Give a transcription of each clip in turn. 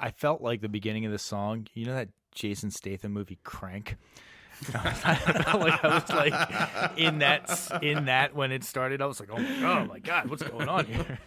I felt like the beginning of the song, you know that Jason Statham movie Crank? I felt like I was like in that when it started. I was like, oh my God, what's going on here?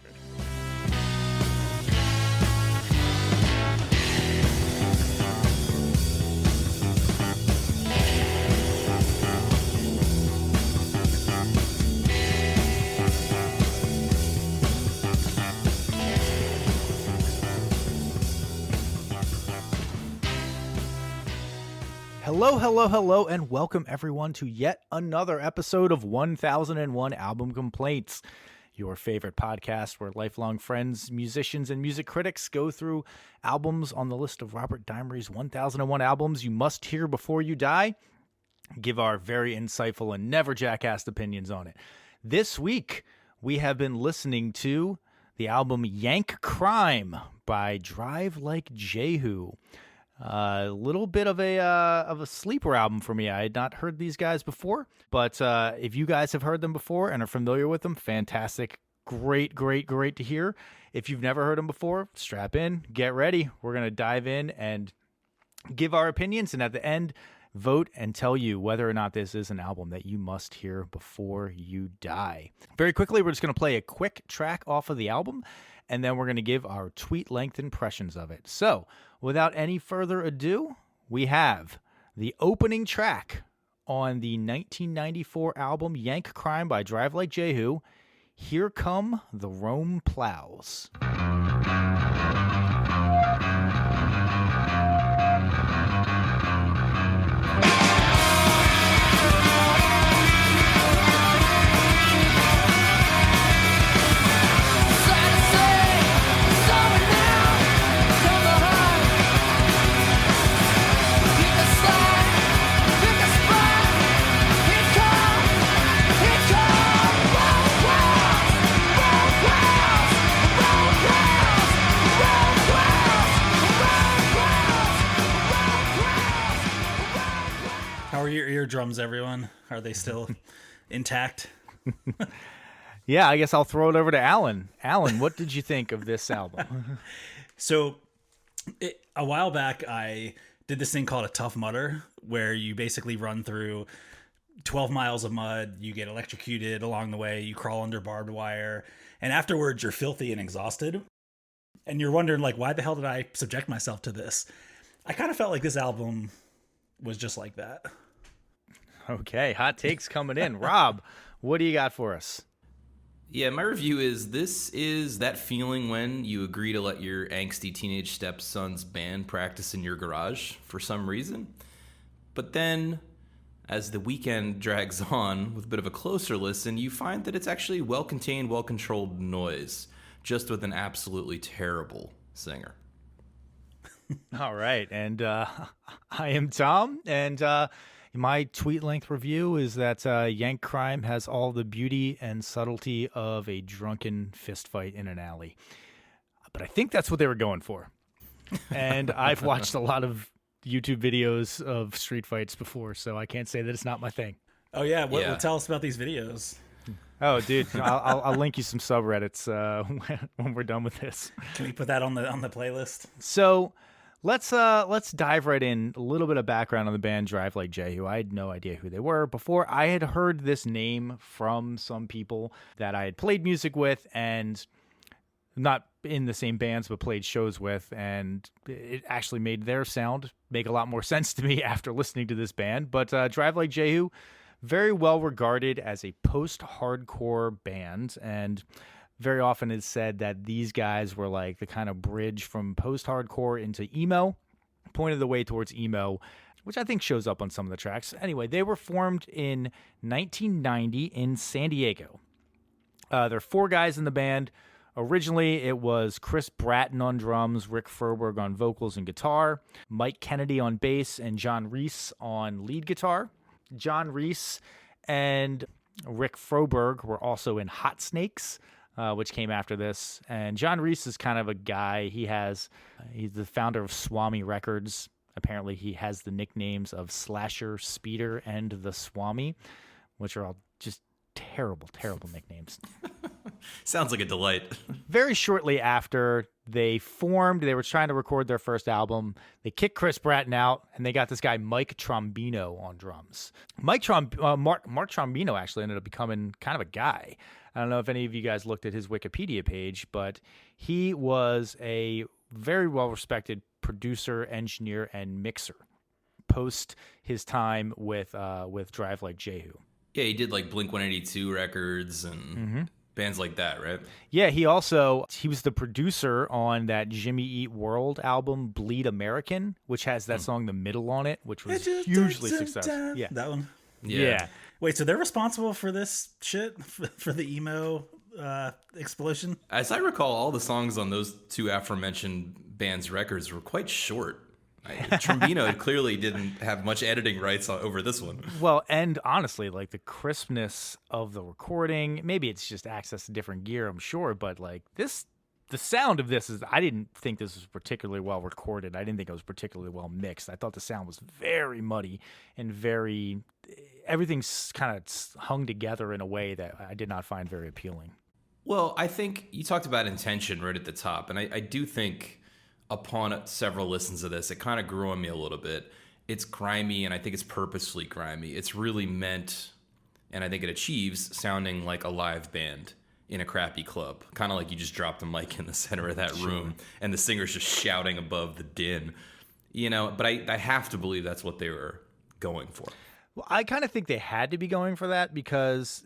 Hello, and welcome everyone to yet another episode of 1001 Album Complaints, your favorite podcast where lifelong friends, musicians, and music critics go through albums on the list of Robert Dimery's 1001 albums you must hear before you die, give our very insightful and never jackassed opinions on it. This week, we have been listening to the album Yank Crime by Drive Like Jehu. A little bit of a sleeper album for me. I had not heard these guys before, but if you guys have heard them before and are familiar with them, fantastic. Great to hear. If you've never heard them before, strap in, get ready. We're going to dive in and give our opinions, and at the end, vote and tell you whether or not this is an album that you must hear before you die. Very quickly, we're just going to play a quick track off of the album, and then we're going to give our tweet-length impressions of it. So, without any further ado, we have the opening track on the 1994 album Yank Crime by Drive Like Jehu, Here Come the Rome Plows. How are your eardrums, everyone? Are they still intact? Yeah, I guess I'll throw it over to Alan. Alan, what did you think of this album? So, a while back, I did this thing called a Tough Mudder, where you basically run through 12 miles of mud, you get electrocuted along the way, you crawl under barbed wire, and afterwards you're filthy and exhausted. And you're wondering, like, why the hell did I subject myself to this? I kind of felt like this album was just like that. Okay, hot takes coming in. Rob, what do you got for us? Yeah, my review is this is that feeling when you agree to let your angsty teenage stepson's band practice in your garage for some reason. But then, as the weekend drags on with a bit of a closer listen, you find that it's actually well-contained, well-controlled noise, just with an absolutely terrible singer. All right, and I am Tom, and my tweet-length review is that Yank Crime has all the beauty and subtlety of a drunken fistfight in an alley. But I think that's what they were going for. And I've watched a lot of YouTube videos of street fights before, so I can't say that it's not my thing. Oh, yeah. What tell us about these videos? Oh, dude, I'll link you some subreddits when we're done with this. Can we put that on the playlist? So let's dive right in. A little bit of background on the band Drive Like Jehu. I had no idea who they were before. I had heard this name from some people that I had played music with, and not in the same bands, but played shows with, and it actually made their sound make a lot more sense to me after listening to this band. But Drive Like Jehu, very well regarded as a post-hardcore band, and very often it's said that these guys were like the kind of bridge from post-hardcore into emo, pointed the way towards emo, which I think shows up on some of the tracks. Anyway, they were formed in 1990 in San Diego. There are four guys in the band. Originally, it was Chris Bratton on drums, Rick Froberg on vocals and guitar, Mike Kennedy on bass, and John Reese on lead guitar. John Reese and Rick Froberg were also in Hot Snakes, which came after this. And John Reese is kind of a guy. He's the founder of Swami Records. Apparently, he has the nicknames of Slasher, Speeder, and the Swami, which are all just terrible nicknames. Sounds like a delight. Very shortly after They were trying to record their first album. They kicked Chris Bratton out, and they got this guy, Mike Trombino, on drums. Mark Trombino actually ended up becoming kind of a guy. I don't know if any of you guys looked at his Wikipedia page, but he was a very well-respected producer, engineer, and mixer post his time with Drive Like Jehu. Yeah, he did like Blink-182 records and bands like that, right? Yeah, he was the producer on that Jimmy Eat World album, Bleed American, which has that song The Middle on it, which was hugely successful. Yeah, that one. Yeah. Wait, so they're responsible for this shit? For the emo explosion? As I recall, all the songs on those two aforementioned bands' records were quite short. Trombino clearly didn't have much editing rights over this one. Well, and honestly, like the crispness of the recording, maybe it's just access to different gear, I'm sure, but like the sound of this I didn't think this was particularly well recorded. I didn't think it was particularly well mixed. I thought the sound was very muddy and everything's kind of hung together in a way that I did not find very appealing. Well, I think you talked about intention right at the top, and I do think upon several listens of this, it kind of grew on me a little bit. It's grimy, and I think it's purposefully grimy. It's really meant, and I think it achieves, sounding like a live band in a crappy club. Kind of like you just dropped a mic in the center of that room, and the singer's just shouting above the din. But I have to believe that's what they were going for. Well, I kind of think they had to be going for that because,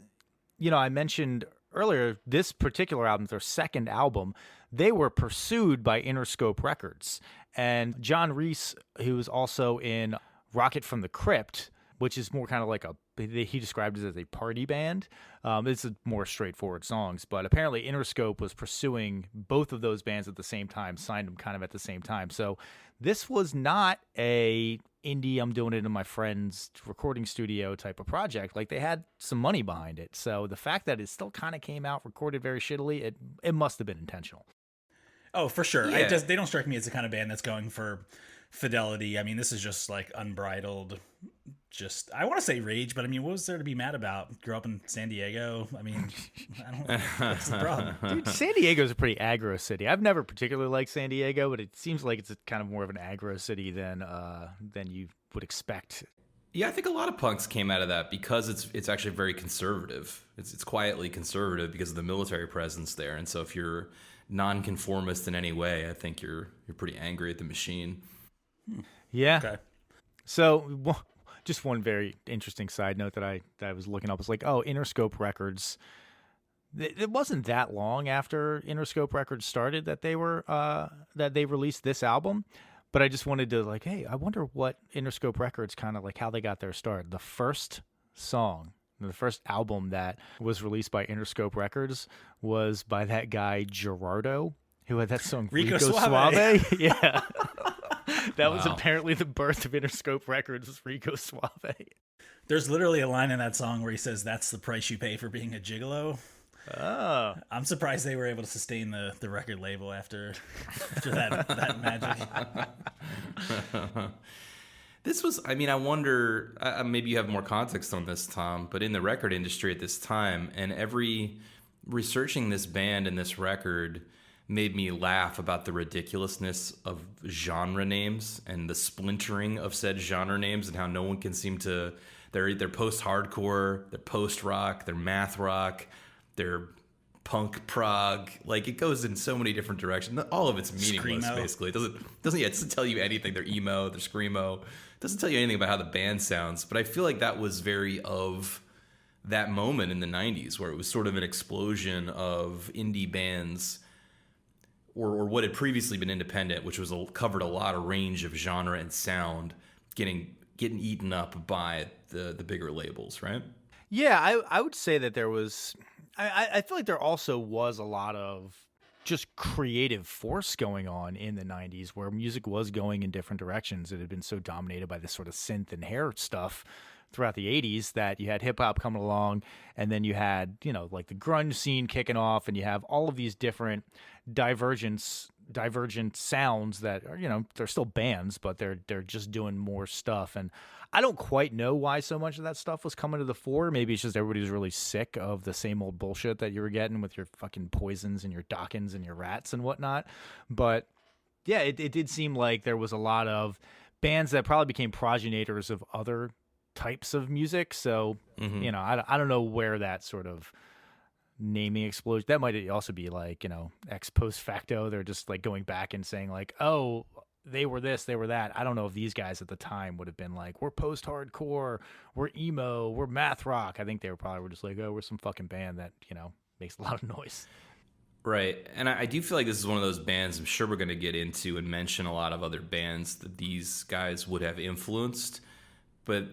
I mentioned earlier, this particular album, their second album, they were pursued by Interscope Records. And John Reese, who was also in Rocket from the Crypt, which is more kind of like he described it as a party band. It's more straightforward songs, but apparently Interscope was pursuing both of those bands at the same time, signed them kind of at the same time. So this was not a indie, I'm doing it in my friend's recording studio type of project. Like they had some money behind it. So the fact that it still kind of came out recorded very shittily, it must have been intentional. Oh, for sure. Yeah. They don't strike me as the kind of band that's going for fidelity. I mean, this is just like unbridled, I want to say rage, but I mean, what was there to be mad about? Grew up in San Diego. I mean, I don't what's the problem? Dude, San Diego's a pretty aggro city. I've never particularly liked San Diego, but it seems like it's kind of more of an aggro city than you would expect. Yeah, I think a lot of punks came out of that because it's actually very conservative. It's quietly conservative because of the military presence there. And so if you're nonconformist in any way, I think you're pretty angry at the machine. Yeah. Okay. So just one very interesting side note that I was looking up was like, Interscope Records. It wasn't that long after Interscope Records started that they released this album. But I just wanted to like, hey, I wonder what Interscope Records kind of like how they got their start. The first album that was released by Interscope Records was by that guy Gerardo, who had that song Rico Suave. Yeah. That was apparently the birth of Interscope Records, was Rico Suave. There's literally a line in that song where he says, "That's the price you pay for being a gigolo." Oh. I'm surprised they were able to sustain the record label after that magic. This was, I mean, I wonder, maybe you have more context on this, Tom, but in the record industry at this time, and researching this band and this record made me laugh about the ridiculousness of genre names and the splintering of said genre names and how no one can seem to, they're post-hardcore, they're post-rock, they're math rock, they're punk prog. Like, it goes in so many different directions. All of it's meaningless, Screamo. Basically. It doesn't tell you anything. They're emo, they're screamo. It doesn't tell you anything about how the band sounds. But I feel like that was very of that moment in the 90s where it was sort of an explosion of indie bands or what had previously been independent, which was covered a lot of range of genre and sound, getting eaten up by the bigger labels, right? Yeah, I would say that there was... I feel like there also was a lot of just creative force going on in the 90s where music was going in different directions. It had been so dominated by this sort of synth and hair stuff throughout the 80s that you had hip-hop coming along, and then you had, like the grunge scene kicking off, and you have all of these different divergence divergent sounds that are, they're still bands, but they're just doing more stuff. And I don't quite know why so much of that stuff was coming to the fore. Maybe it's just everybody was really sick of the same old bullshit that you were getting with your fucking Poisons and your Dawkins and your Rats and whatnot. But yeah, it did seem like there was a lot of bands that probably became progenitors of other types of music. So, I don't know where that sort of naming explosion, that might also be like, ex post facto. They're just like going back and saying like, oh, they were this, they were that. I don't know if these guys at the time would have been like, we're post-hardcore, we're emo, we're math rock. I think they were just like, oh, we're some fucking band that, makes a lot of noise. Right. And I do feel like this is one of those bands I'm sure we're going to get into and mention a lot of other bands that these guys would have influenced. But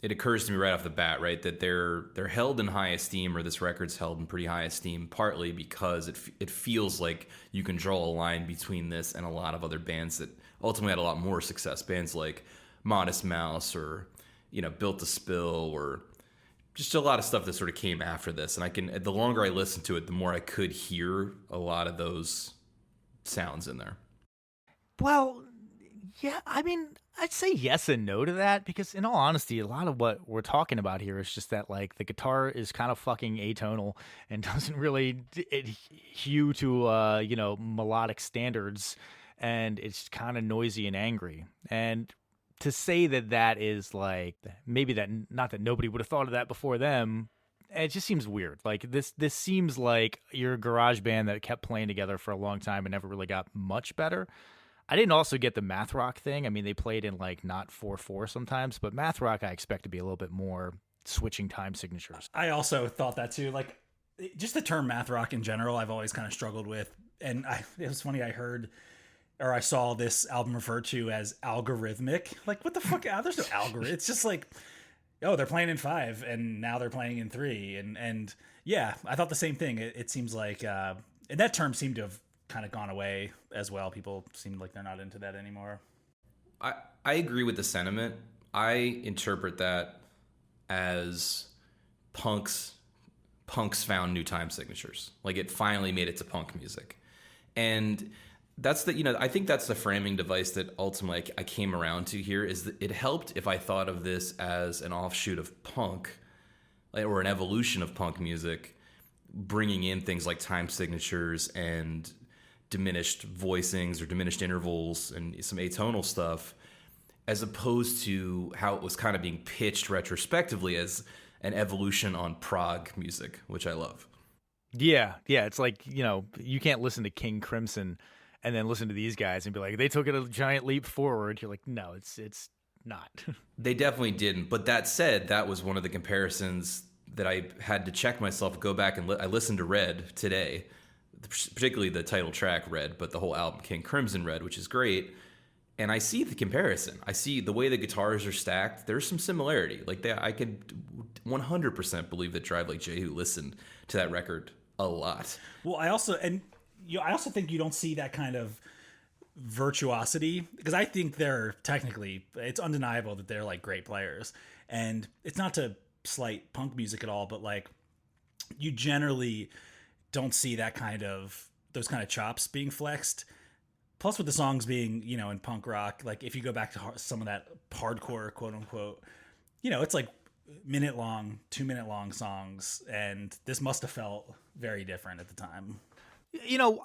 it occurs to me right off the bat, right, that they're held in high esteem, or this record's held in pretty high esteem, partly because it feels like you can draw a line between this and a lot of other bands that ultimately had a lot more success. Bands like Modest Mouse or, Built to Spill, or just a lot of stuff that sort of came after this. And the longer I listened to it, the more I could hear a lot of those sounds in there. Well, yeah, I mean, I'd say yes and no to that, because in all honesty, a lot of what we're talking about here is just that like the guitar is kind of fucking atonal and doesn't really hew to melodic standards, and it's kind of noisy and angry. And to say that is like, maybe that, not that nobody would have thought of that before them, it just seems weird. Like this seems like you're a garage band that kept playing together for a long time and never really got much better. I didn't also get the math rock thing. I mean, they played in like not 4/4 sometimes, but math rock I expect to be a little bit more switching time signatures. I also thought that too. Like, just the term math rock in general, I've always kind of struggled with. And it was funny, I saw this album referred to as algorithmic. Like, what the fuck? There's no algorithm. It's just like, oh, they're playing in 5 and now they're playing in 3. And yeah, I thought the same thing. It seems like, and that term seemed to have kind of gone away as well. People seem like they're not into that anymore. I agree with the sentiment. I interpret that as punks found new time signatures. Like, it finally made it to punk music. And that's I think that's the framing device that ultimately I came around to here, is that it helped if I thought of this as an offshoot of punk, or an evolution of punk music, bringing in things like time signatures and diminished voicings or diminished intervals and some atonal stuff, as opposed to how it was kind of being pitched retrospectively as an evolution on prog music, which I love. Yeah. It's like, you can't listen to King Crimson and then listen to these guys and be like, they took it a giant leap forward. You're like, no, it's not. They definitely didn't. But that said, that was one of the comparisons that I had to check myself, go back and I listened to Red today, particularly the title track Red, but the whole album King Crimson Red, which is great. And I see the comparison. I see the way the guitars are stacked. There's some similarity. Like, I could 100% believe that Drive Like Jehu listened to that record a lot. Well, I also think you don't see that kind of virtuosity, because I think they're technically, it's undeniable that they're like great players. And it's not to slight punk music at all, but like, you generally don't see those kind of chops being flexed. Plus, with the songs being, in punk rock, like if you go back to some of that hardcore, quote unquote, it's like 1-minute long, 2-minute long songs. And this must have felt very different at the time.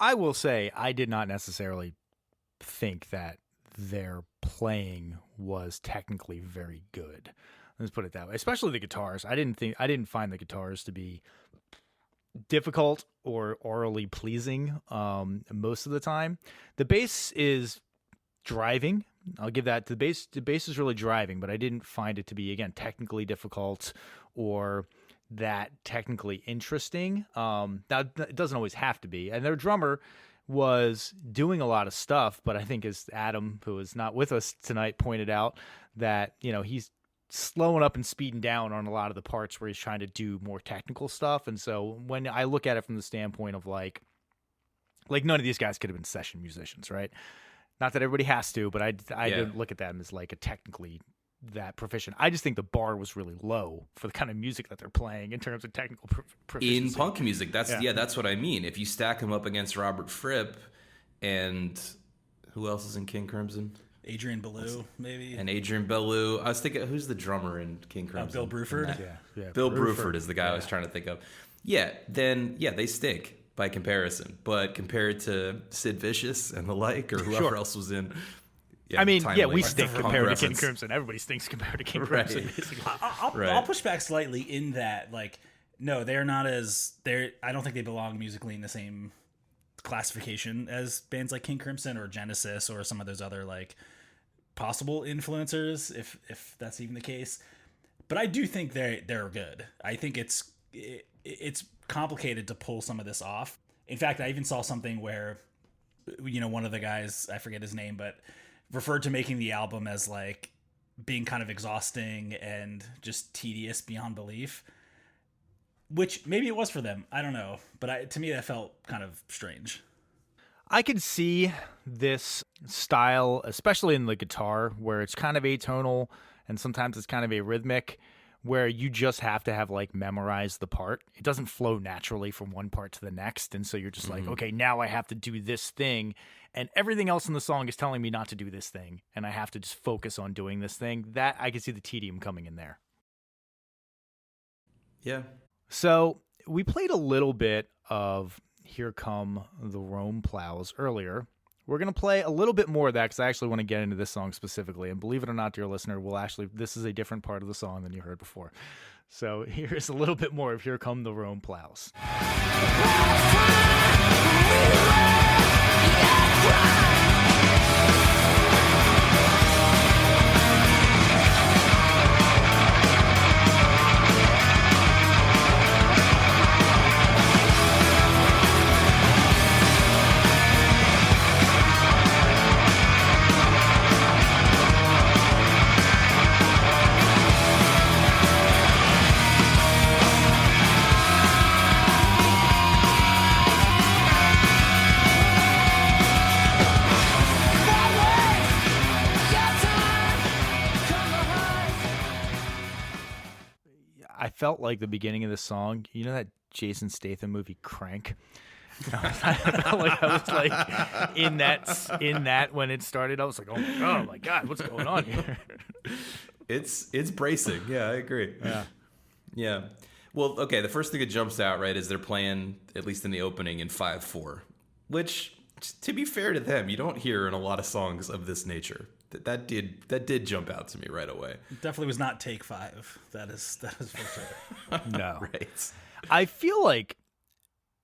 I will say I did not necessarily think that their playing was technically very good. Let's put it that way. Especially the guitars. I didn't find the guitars to be difficult or orally pleasing most of the time. The bass is driving. I'll give that to the bass. The bass is really driving, but I didn't find it to be, again, technically difficult or that technically interesting. Now, it doesn't always have to be. And their drummer was doing a lot of stuff, but I think, as Adam, who is not with us tonight, pointed out, that he's slowing up and speeding down on a lot of the parts where he's trying to do more technical stuff. And so when I look at it from the standpoint of like none of these guys could have been session musicians, right? Not that everybody has to, but I don't look at them as like a technically that proficient. I just think the bar was really low for the kind of music that they're playing in terms of technical proficiency. In punk music, that's what I mean. If you stack them up against Robert Fripp and who else is in King Crimson? Adrian Belew, maybe. And Adrian Belew. I was thinking, who's the drummer in King Crimson? Bill Bruford. Yeah. Bill Bruford is the guy I was trying to think of. Yeah, then, they stink by comparison. But compared to Sid Vicious and the like, or whoever else was in... Yeah, I mean, Timely. we stink compared to King reference. Crimson. Everybody stinks compared to King Right. Crimson, basically. I'll push back slightly in that, like, no, they're not as... I don't think they belong musically in the same classification as bands like King Crimson or Genesis or some of those other, like, possible influencers, if that's even the case. But I do think they're good. I think it's complicated to pull some of this off. In fact, I even saw something where, one of the guys, I forget his name, but referred to making the album as like being kind of exhausting and just tedious beyond belief, which maybe it was for them. I don't know. But to me, that felt kind of strange. I could see this style, especially in the guitar, where it's kind of atonal and sometimes it's kind of arrhythmic, where you just have to have like memorized the part. It doesn't flow naturally from one part to the next. And so you're just like, okay, now I have to do this thing. And everything else in the song is telling me not to do this thing. And I have to just focus on doing this thing. That I can see the tedium coming in there. Yeah. So we played a little bit of Here Come the Rome Plows earlier. We're going to play a little bit more of that because I actually want to get into this song specifically. And believe it or not, dear listener, this is a different part of the song than you heard before. So here's a little bit more of Here Come the Rome Plows. I felt like the beginning of the song, you know that Jason Statham movie Crank? I felt like I was like in that when it started. I was like, oh my God, what's going on here? It's bracing. Yeah, I agree. Yeah. Well, okay, the first thing that jumps out, right, is they're playing, at least in the opening, in 5/4, which, to be fair to them, you don't hear in a lot of songs of this nature. That did jump out to me right away. It definitely was not take 5. That is for sure. No. Right. I feel like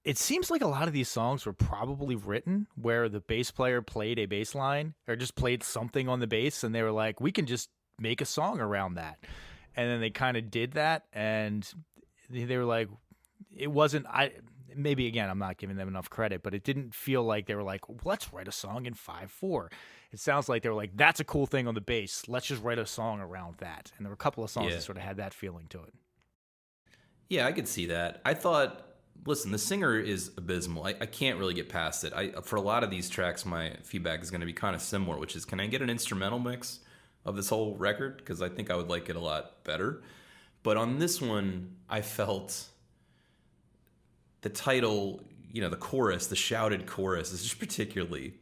it seems like a lot of these songs were probably written where the bass player played a bass line or just played something on the bass, and they were like, we can just make a song around that. And then they kind of did that, and they were like, it wasn't, maybe again, I'm not giving them enough credit, but it didn't feel like they were like, let's write a song in 5/4. It sounds like they were like, that's a cool thing on the bass. Let's just write a song around that. And there were a couple of songs that sort of had that feeling to it. Yeah, I could see that. I thought, listen, the singer is abysmal. I can't really get past it. For a lot of these tracks, my feedback is going to be kind of similar, which is, can I get an instrumental mix of this whole record? Because I think I would like it a lot better. But on this one, I felt the title, the chorus, the shouted chorus, is just particularly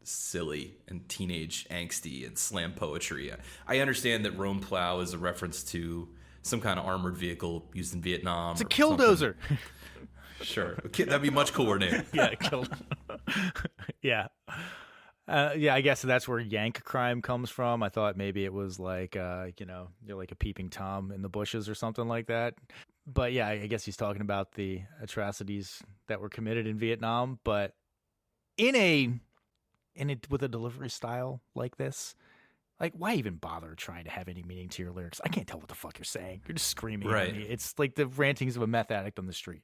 silly and teenage angsty and slam poetry. I understand that Rome Plow is a reference to some kind of armored vehicle used in Vietnam. It's a killdozer. Sure. That'd be a much cooler name. Yeah, yeah. I guess that's where Yank Crime comes from. I thought maybe it was like, you're like a peeping Tom in the bushes or something like that. But yeah, I guess he's talking about the atrocities that were committed in Vietnam. But with a delivery style like this, like, why even bother trying to have any meaning to your lyrics? I can't tell what the fuck you're saying. You're just screaming at me. It's like the rantings of a meth addict on the street.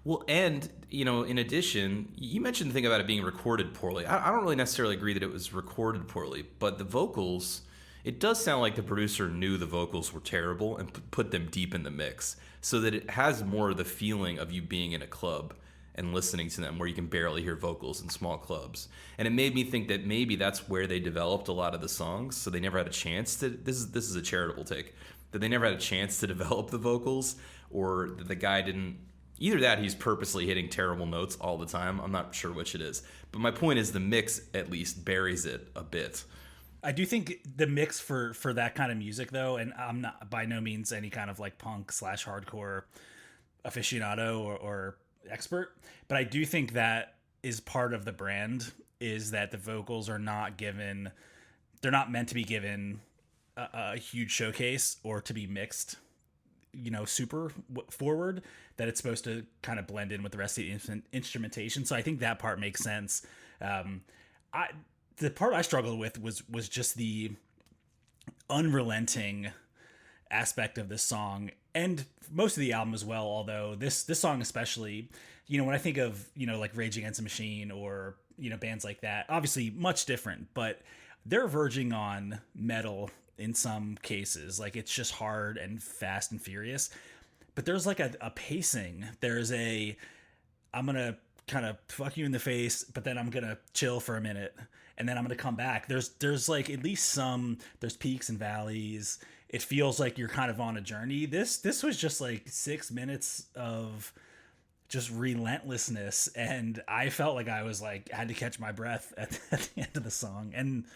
Well, and, in addition, you mentioned the thing about it being recorded poorly. I don't really necessarily agree that it was recorded poorly, but the vocals, it does sound like the producer knew the vocals were terrible and put them deep in the mix so that it has more of the feeling of you being in a club and listening to them where you can barely hear vocals in small clubs. And it made me think that maybe that's where they developed a lot of the songs, so they never had a chance to, this is a charitable take, that they never had a chance to develop the vocals, or that the guy didn't, Either that, he's purposely hitting terrible notes all the time. I'm not sure which it is. But my point is the mix at least buries it a bit. I do think the mix for that kind of music, though, and I'm not by no means any kind of like punk / hardcore aficionado or expert, but I do think that is part of the brand, is that the vocals are not given, they're not meant to be given a huge showcase or to be mixed, super forward, that it's supposed to kind of blend in with the rest of the instrumentation. So I think that part makes sense. The part I struggled with was just the unrelenting aspect of this song, and most of the album as well. Although this song especially, when I think of like Rage Against the Machine or bands like that, obviously much different, but they're verging on metal in some cases. Like it's just hard and fast and furious, but there's like a pacing. There's I'm gonna kind of fuck you in the face, but then I'm gonna chill for a minute, and then I'm gonna come back. There's like at least there's peaks and valleys. It feels like you're kind of on a journey. This was just like 6 minutes of just relentlessness, and I felt like I was like had to catch my breath at the end of the song. And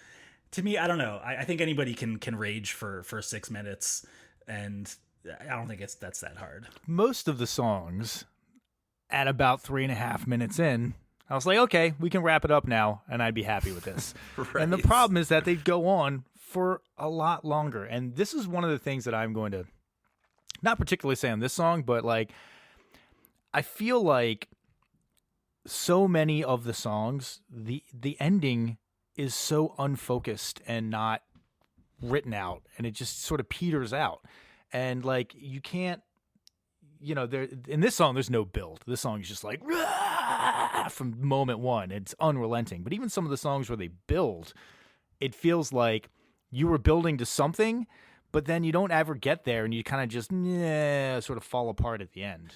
to me, I don't know. I think anybody can rage for 6 minutes, and I don't think that's that hard. Most of the songs, at about 3.5 minutes in, I was like, okay, we can wrap it up now, and I'd be happy with this. Right. And the problem is that they go on for a lot longer. And this is one of the things that I'm going to not particularly say on this song, but like I feel like so many of the songs, the ending is so unfocused and not written out, and it just sort of peters out. And like you can't, there in this song there's no build. This song is just like from moment one. It's unrelenting. But even some of the songs where they build, it feels like you were building to something, but then you don't ever get there, and you kind of just sort of fall apart at the end.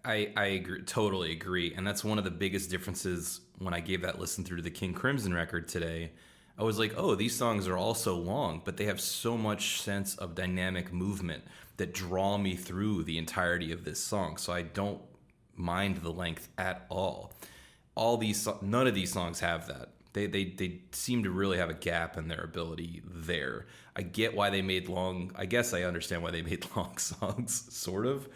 I agree, totally agree. And that's one of the biggest differences when I gave that listen through to the King Crimson record today. I was like, oh, these songs are all so long, but they have so much sense of dynamic movement that draw me through the entirety of this song. So I don't mind the length at all. None of these songs have that. They seem to really have a gap in their ability there. I get why they made I guess I understand why they made long songs, sort of,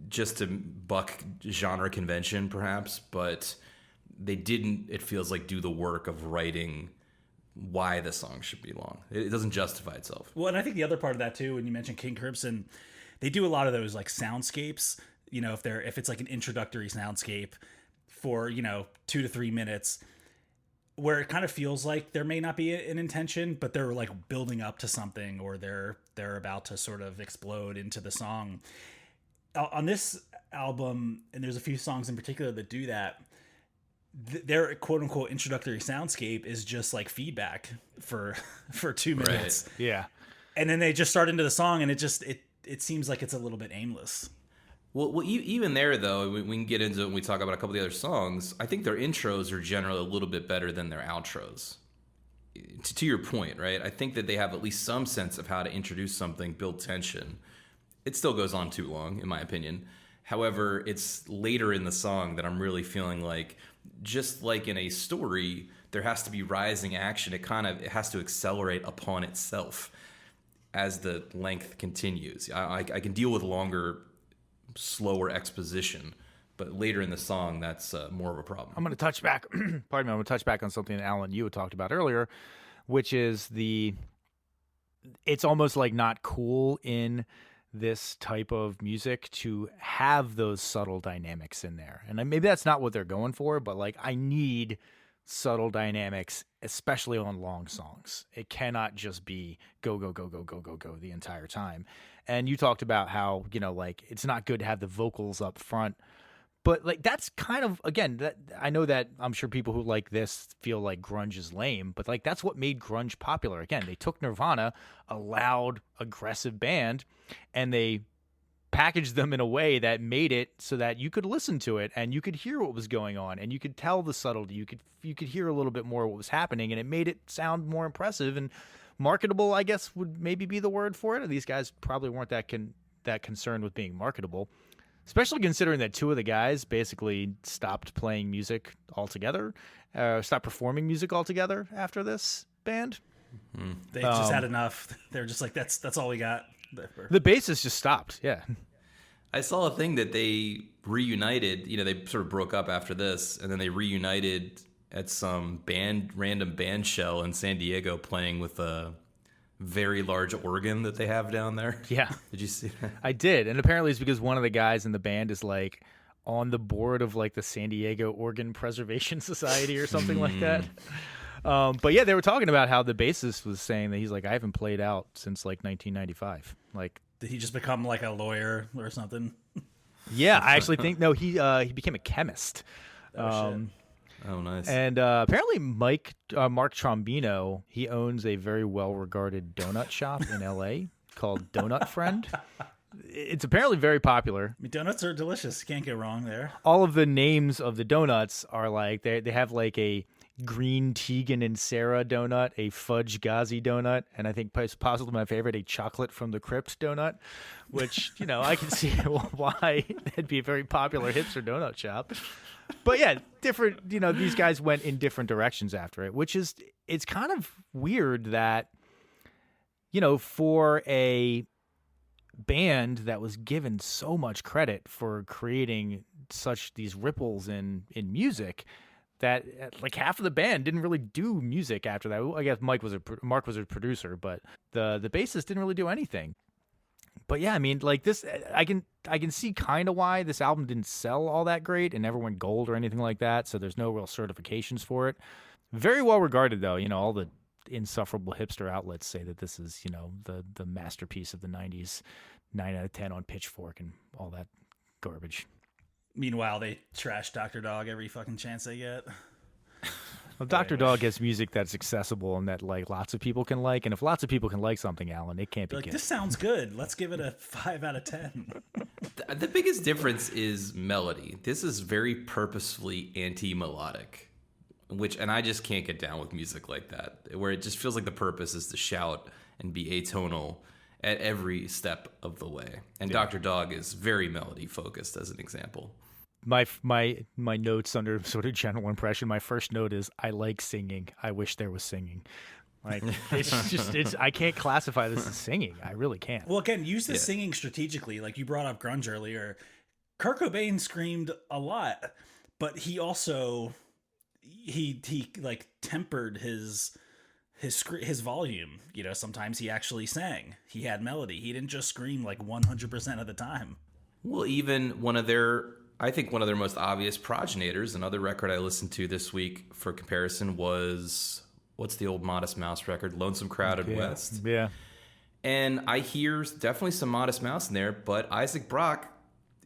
just to buck genre convention, perhaps, but they didn't, it feels like, do the work of writing why the song should be long. It doesn't justify itself. Well, and I think the other part of that too, when you mentioned King Crimson, they do a lot of those like soundscapes, if it's like an introductory soundscape for, 2 to 3 minutes, where it kind of feels like there may not be an intention, but they're like building up to something, or they're about to sort of explode into the song. On this album, and there's a few songs in particular that do that, their quote unquote introductory soundscape is just like feedback for 2 minutes. Right. Yeah. And then they just start into the song, and it seems like it's a little bit aimless. Well, even there, though, we can get into it when we talk about a couple of the other songs. I think their intros are generally a little bit better than their outros. To your point, right? I think that they have at least some sense of how to introduce something, build tension. It still goes on too long, in my opinion. However, it's later in the song that I'm really feeling like, just like in a story, there has to be rising action. It has to accelerate upon itself as the length continues. I can deal with longer, slower exposition, but later in the song, that's more of a problem. I'm going to touch back. Pardon me. I'm going to touch back on something that Alan, you had talked about earlier, which is it's almost like not cool in this type of music to have those subtle dynamics in there. And maybe that's not what they're going for, but like I need subtle dynamics, especially on long songs. It cannot just be go, go, go, go, go, go, go the entire time. And you talked about how, like it's not good to have the vocals up front. But like that's kind of, again, that I know that I'm sure people who like this feel like grunge is lame, but like that's what made grunge popular. Again, they took Nirvana, a loud, aggressive band, and they packaged them in a way that made it so that you could listen to it and you could hear what was going on and you could tell the subtlety. You could hear a little bit more what was happening, and it made it sound more impressive and marketable, I guess would maybe be the word for it. These guys probably weren't that concerned with being marketable. especially considering that two of the guys basically stopped playing music altogether, stopped performing music altogether after this band. They just had enough. They were just like, that's all we got. The bassist just stopped. Yeah. I saw a thing that they reunited. They sort of broke up after this, and then they reunited at some random band shell in San Diego, playing with a very large organ that they have down there. Yeah. Did you see that? I did. And apparently it's because one of the guys in the band is like on the board of like the San Diego Organ Preservation Society or something like that. But yeah, they were talking about how the bassist was saying that he's like, I haven't played out since like 1995. Like, did he just become like a lawyer or something? Yeah, I actually think no. He became a chemist. Shit. Oh, nice. And apparently, Mark Trombino, he owns a very well-regarded donut shop in L.A. called Donut Friend. It's apparently very popular. I mean, donuts are delicious. Can't go wrong there. All of the names of the donuts are like they have like a green Tegan and Sarah donut, a fudge Ghazi donut, and I think possibly my favorite, a chocolate from the crypt donut, which, I can see why it'd be a very popular hipster donut shop. But yeah, different, these guys went in different directions after it, it's kind of weird that, for a band that was given so much credit for creating these ripples in music, that like half of the band didn't really do music after that. I guess Mark was a producer, but the bassist didn't really do anything. But yeah, I mean, like this, I can see kind of why this album didn't sell all that great and never went gold or anything like that. So there's no real certifications for it. Very well regarded though. All the insufferable hipster outlets say that this is, the masterpiece of the 90s, 9 out of 10 on Pitchfork and all that garbage. Meanwhile, they trash Dr. Dog every fucking chance they get. Well, Dr. Dog has music that's accessible and that like lots of people can like, and if lots of people can like something, Alan, it can't be Like, good. this sounds good. Let's give it a 5 out of 10. The biggest difference is melody. This is very purposefully anti-melodic, and I just can't get down with music like that, where it just feels like the purpose is to shout and be atonal at every step of the way. And yeah. Dr. Dog is very melody focused, as an example. My notes under sort of general impression, my first note is, I like singing. I wish there was singing. Like, I can't classify this as singing. I really can't. Well, again, use the singing strategically. Like you brought up grunge earlier. Kurt Cobain screamed a lot, but he also, he like tempered his volume. Sometimes he actually sang. He had melody. He didn't just scream like 100% of the time. Well, even one of their most obvious progenitors, another record I listened to this week for comparison was, what's the old Modest Mouse record? Lonesome Crowded West. Yeah. And I hear definitely some Modest Mouse in there, but Isaac Brock,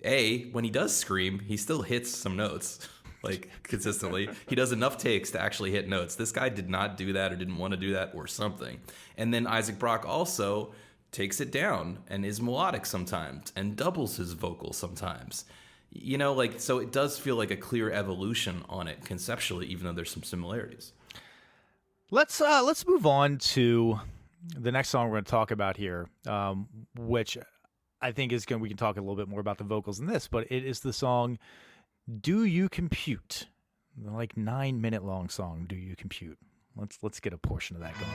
when he does scream, he still hits some notes. Like, consistently. He does enough takes to actually hit notes. This guy did not do that or didn't want to do that or something. And then Isaac Brock also takes it down and is melodic sometimes and doubles his vocal sometimes. So it does feel like a clear evolution on it conceptually, even though there's some similarities. Let's move on to the next song we're going to talk about here, which I think we can talk a little bit more about the vocals in this, but it is the song Do You Compute? Like 9-minute long song, Do You Compute? Let's get a portion of that going.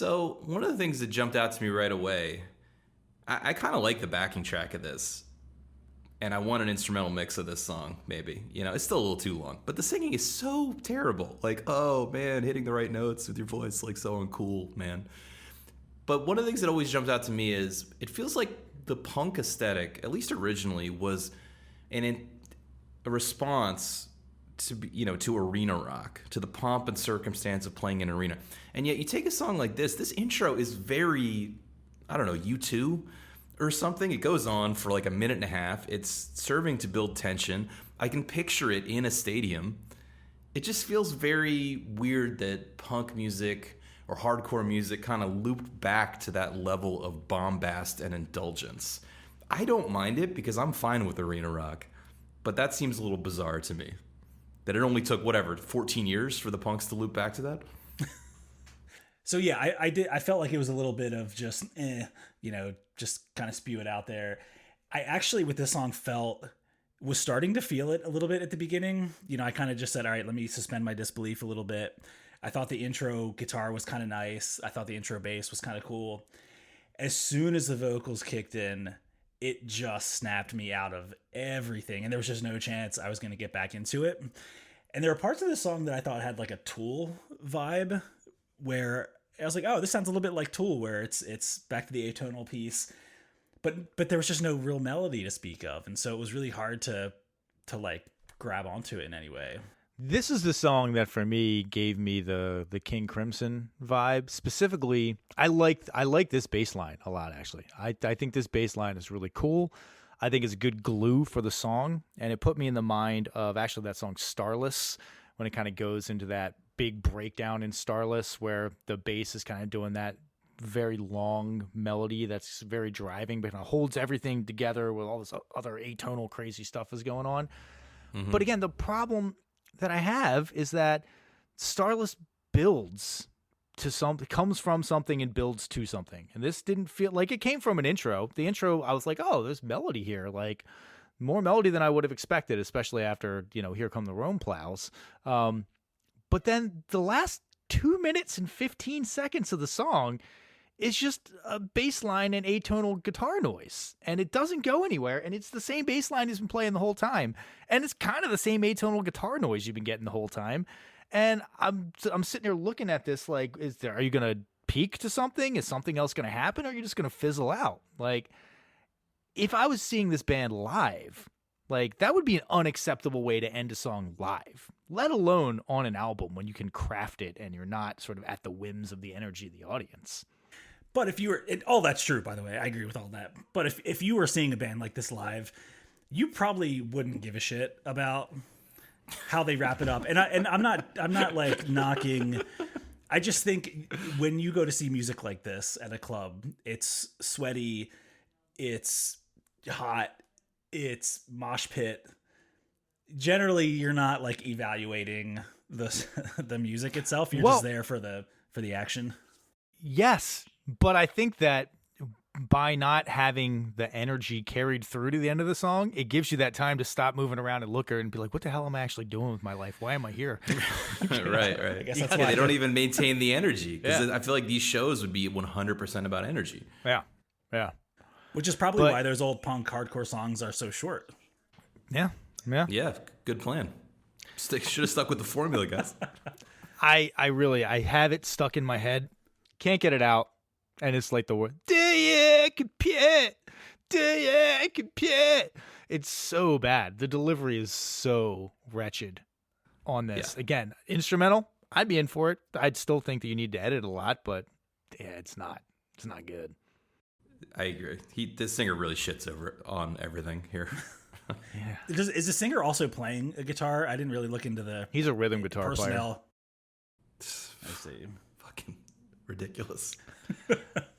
So one of the things that jumped out to me right away, I kind of like the backing track of this, and I want an instrumental mix of this song, maybe. It's still a little too long, but the singing is so terrible. Like, oh man, hitting the right notes with your voice, like so uncool, man. But one of the things that always jumps out to me is it feels like the punk aesthetic, at least originally, was a response to to arena rock, to the pomp and circumstance of playing in an arena. And yet you take a song like this intro is very, I don't know, U2 or something. It goes on for like a minute and a half. It's serving to build tension. I can picture it in a stadium. It just feels very weird that punk music or hardcore music kind of looped back to that level of bombast and indulgence. I don't mind it because I'm fine with arena rock, but that seems a little bizarre to me. That it only took, 14 years for the punks to loop back to that? So yeah, I felt like it was a little bit of just, just kind of spew it out there. I actually, with this song, was starting to feel it a little bit at the beginning. I kind of just said, all right, let me suspend my disbelief a little bit. I thought the intro guitar was kind of nice. I thought the intro bass was kind of cool. As soon as the vocals kicked in, it just snapped me out of everything. And there was just no chance I was going to get back into it. And there are parts of the song that I thought had like a Tool vibe, where I was like, oh, this sounds a little bit like Tool, where it's back to the atonal piece. But there was just no real melody to speak of. And so it was really hard to like grab onto it in any way. This is the song that for me gave me the King Crimson vibe. Specifically, I like this bass line a lot, actually. I think this bass line is really cool. I think it's a good glue for the song, and it put me in the mind of actually that song Starless, when it kind of goes into that big breakdown in Starless where the bass is kind of doing that very long melody that's very driving, but kind of holds everything together with all this other atonal crazy stuff is going on. Mm-hmm. But again, the problem that I have is that Starless builds to something, comes from something and builds to something. And this didn't feel like it came from an intro. The intro, I was like, oh, there's melody here. Like more melody than I would have expected, especially after, Here Come the Rome Plows. But then the last 2 minutes and 15 seconds of the song is just a bass line and atonal guitar noise, and it doesn't go anywhere. And it's the same bass line he's been playing the whole time, and it's kind of the same atonal guitar noise you've been getting the whole time. And I'm sitting there looking at this like, are you gonna peak to something? Is something else gonna happen? Or are you just gonna fizzle out? Like, if I was seeing this band live, like that would be an unacceptable way to end a song live, let alone on an album when you can craft it and you're not sort of at the whims of the energy of the audience. But if you were, all that's true, by the way, I agree with all that. But if you were seeing a band like this live, you probably wouldn't give a shit about how they wrap it up. And I'm not like knocking. I just think when you go to see music like this at a club, it's sweaty, it's hot, it's mosh pit. Generally, you're not like evaluating the music itself. You're just there for the action. Yes. But I think that by not having the energy carried through to the end of the song, it gives you that time to stop moving around and look and be like, what the hell am I actually doing with my life? Why am I here? Right. I guess that's why they don't even maintain the energy. Because I feel like these shows would be 100% about energy. Yeah. Which is probably why those old punk hardcore songs are so short. Yeah. Yeah, good plan. Should have stuck with the formula, guys. I have it stuck in my head. Can't get it out. And it's like the word, do you compute? Do you compute? It's so bad. The delivery is so wretched on this. Yeah. Again, instrumental, I'd be in for it. I'd still think that you need to edit a lot, but yeah, it's not good. I agree. This singer really shits on everything here. Yeah. Is the singer also playing a guitar? I didn't really look into the He's a rhythm guitar personnel. player. I see. Fucking ridiculous.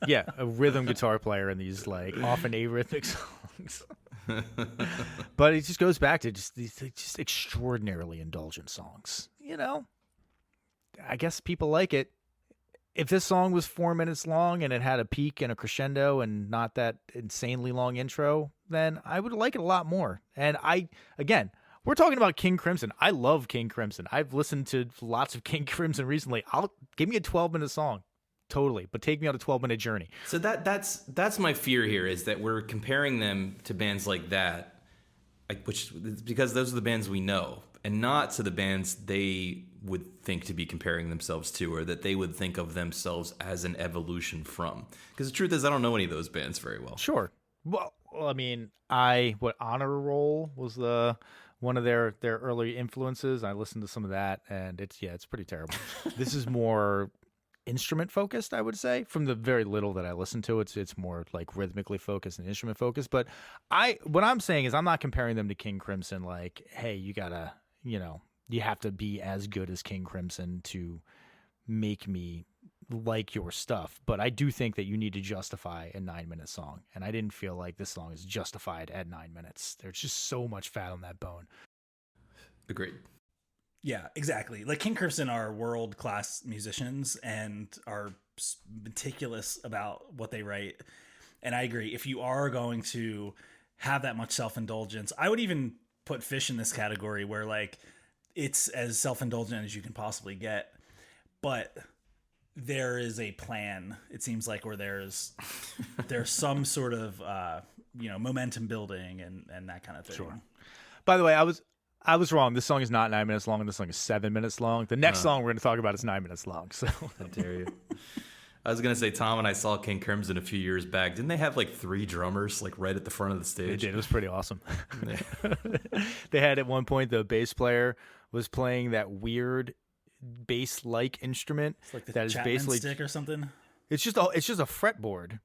Yeah, a rhythm guitar player in these like often arrhythmic songs. But it just goes back to these extraordinarily indulgent songs. I guess people like it. If this song was 4 minutes long and it had a peak and a crescendo and not that insanely long intro, then I would like it a lot more. And we're talking about King Crimson. I love King Crimson. I've listened to lots of King Crimson recently. Give me a 12-minute song. Totally, but take me on a 12-minute journey. So that's my fear here, is that we're comparing them to bands like that, because those are the bands we know, and not to the bands they would think to be comparing themselves to, or that they would think of themselves as an evolution from. Because the truth is, I don't know any of those bands very well. Sure. Well, I mean, Honor Roll was one of their early influences. I listened to some of that, and it's pretty terrible. This is more instrument focused, I would say. From the very little that I listened to, it's more like rhythmically focused and instrument focused. But what I'm saying is, I'm not comparing them to King Crimson. Like, hey, you gotta, you have to be as good as King Crimson to make me like your stuff. But I do think that you need to justify a 9-minute song. And I didn't feel like this song is justified at 9 minutes. There's just so much fat on that bone. Agreed. Yeah, exactly. Like King Crimson are world-class musicians and are meticulous about what they write. And I agree. If you are going to have that much self-indulgence, I would even put Fish in this category where like it's as self-indulgent as you can possibly get. But there is a plan, it seems like, where there's some sort of momentum building and that kind of thing. Sure. By the way, I was wrong. This song is not 9 minutes long, and this song is 7 minutes long. The next song we're going to talk about is 9 minutes long. So How dare you? I was going to say, Tom and I saw King Crimson a few years back. Didn't they have like 3 drummers like right at the front of the stage? They did. It was pretty awesome. They had at one point, the bass player was playing that weird bass-like instrument. It's like the that is Chapman basically stick or something. It's just a fretboard,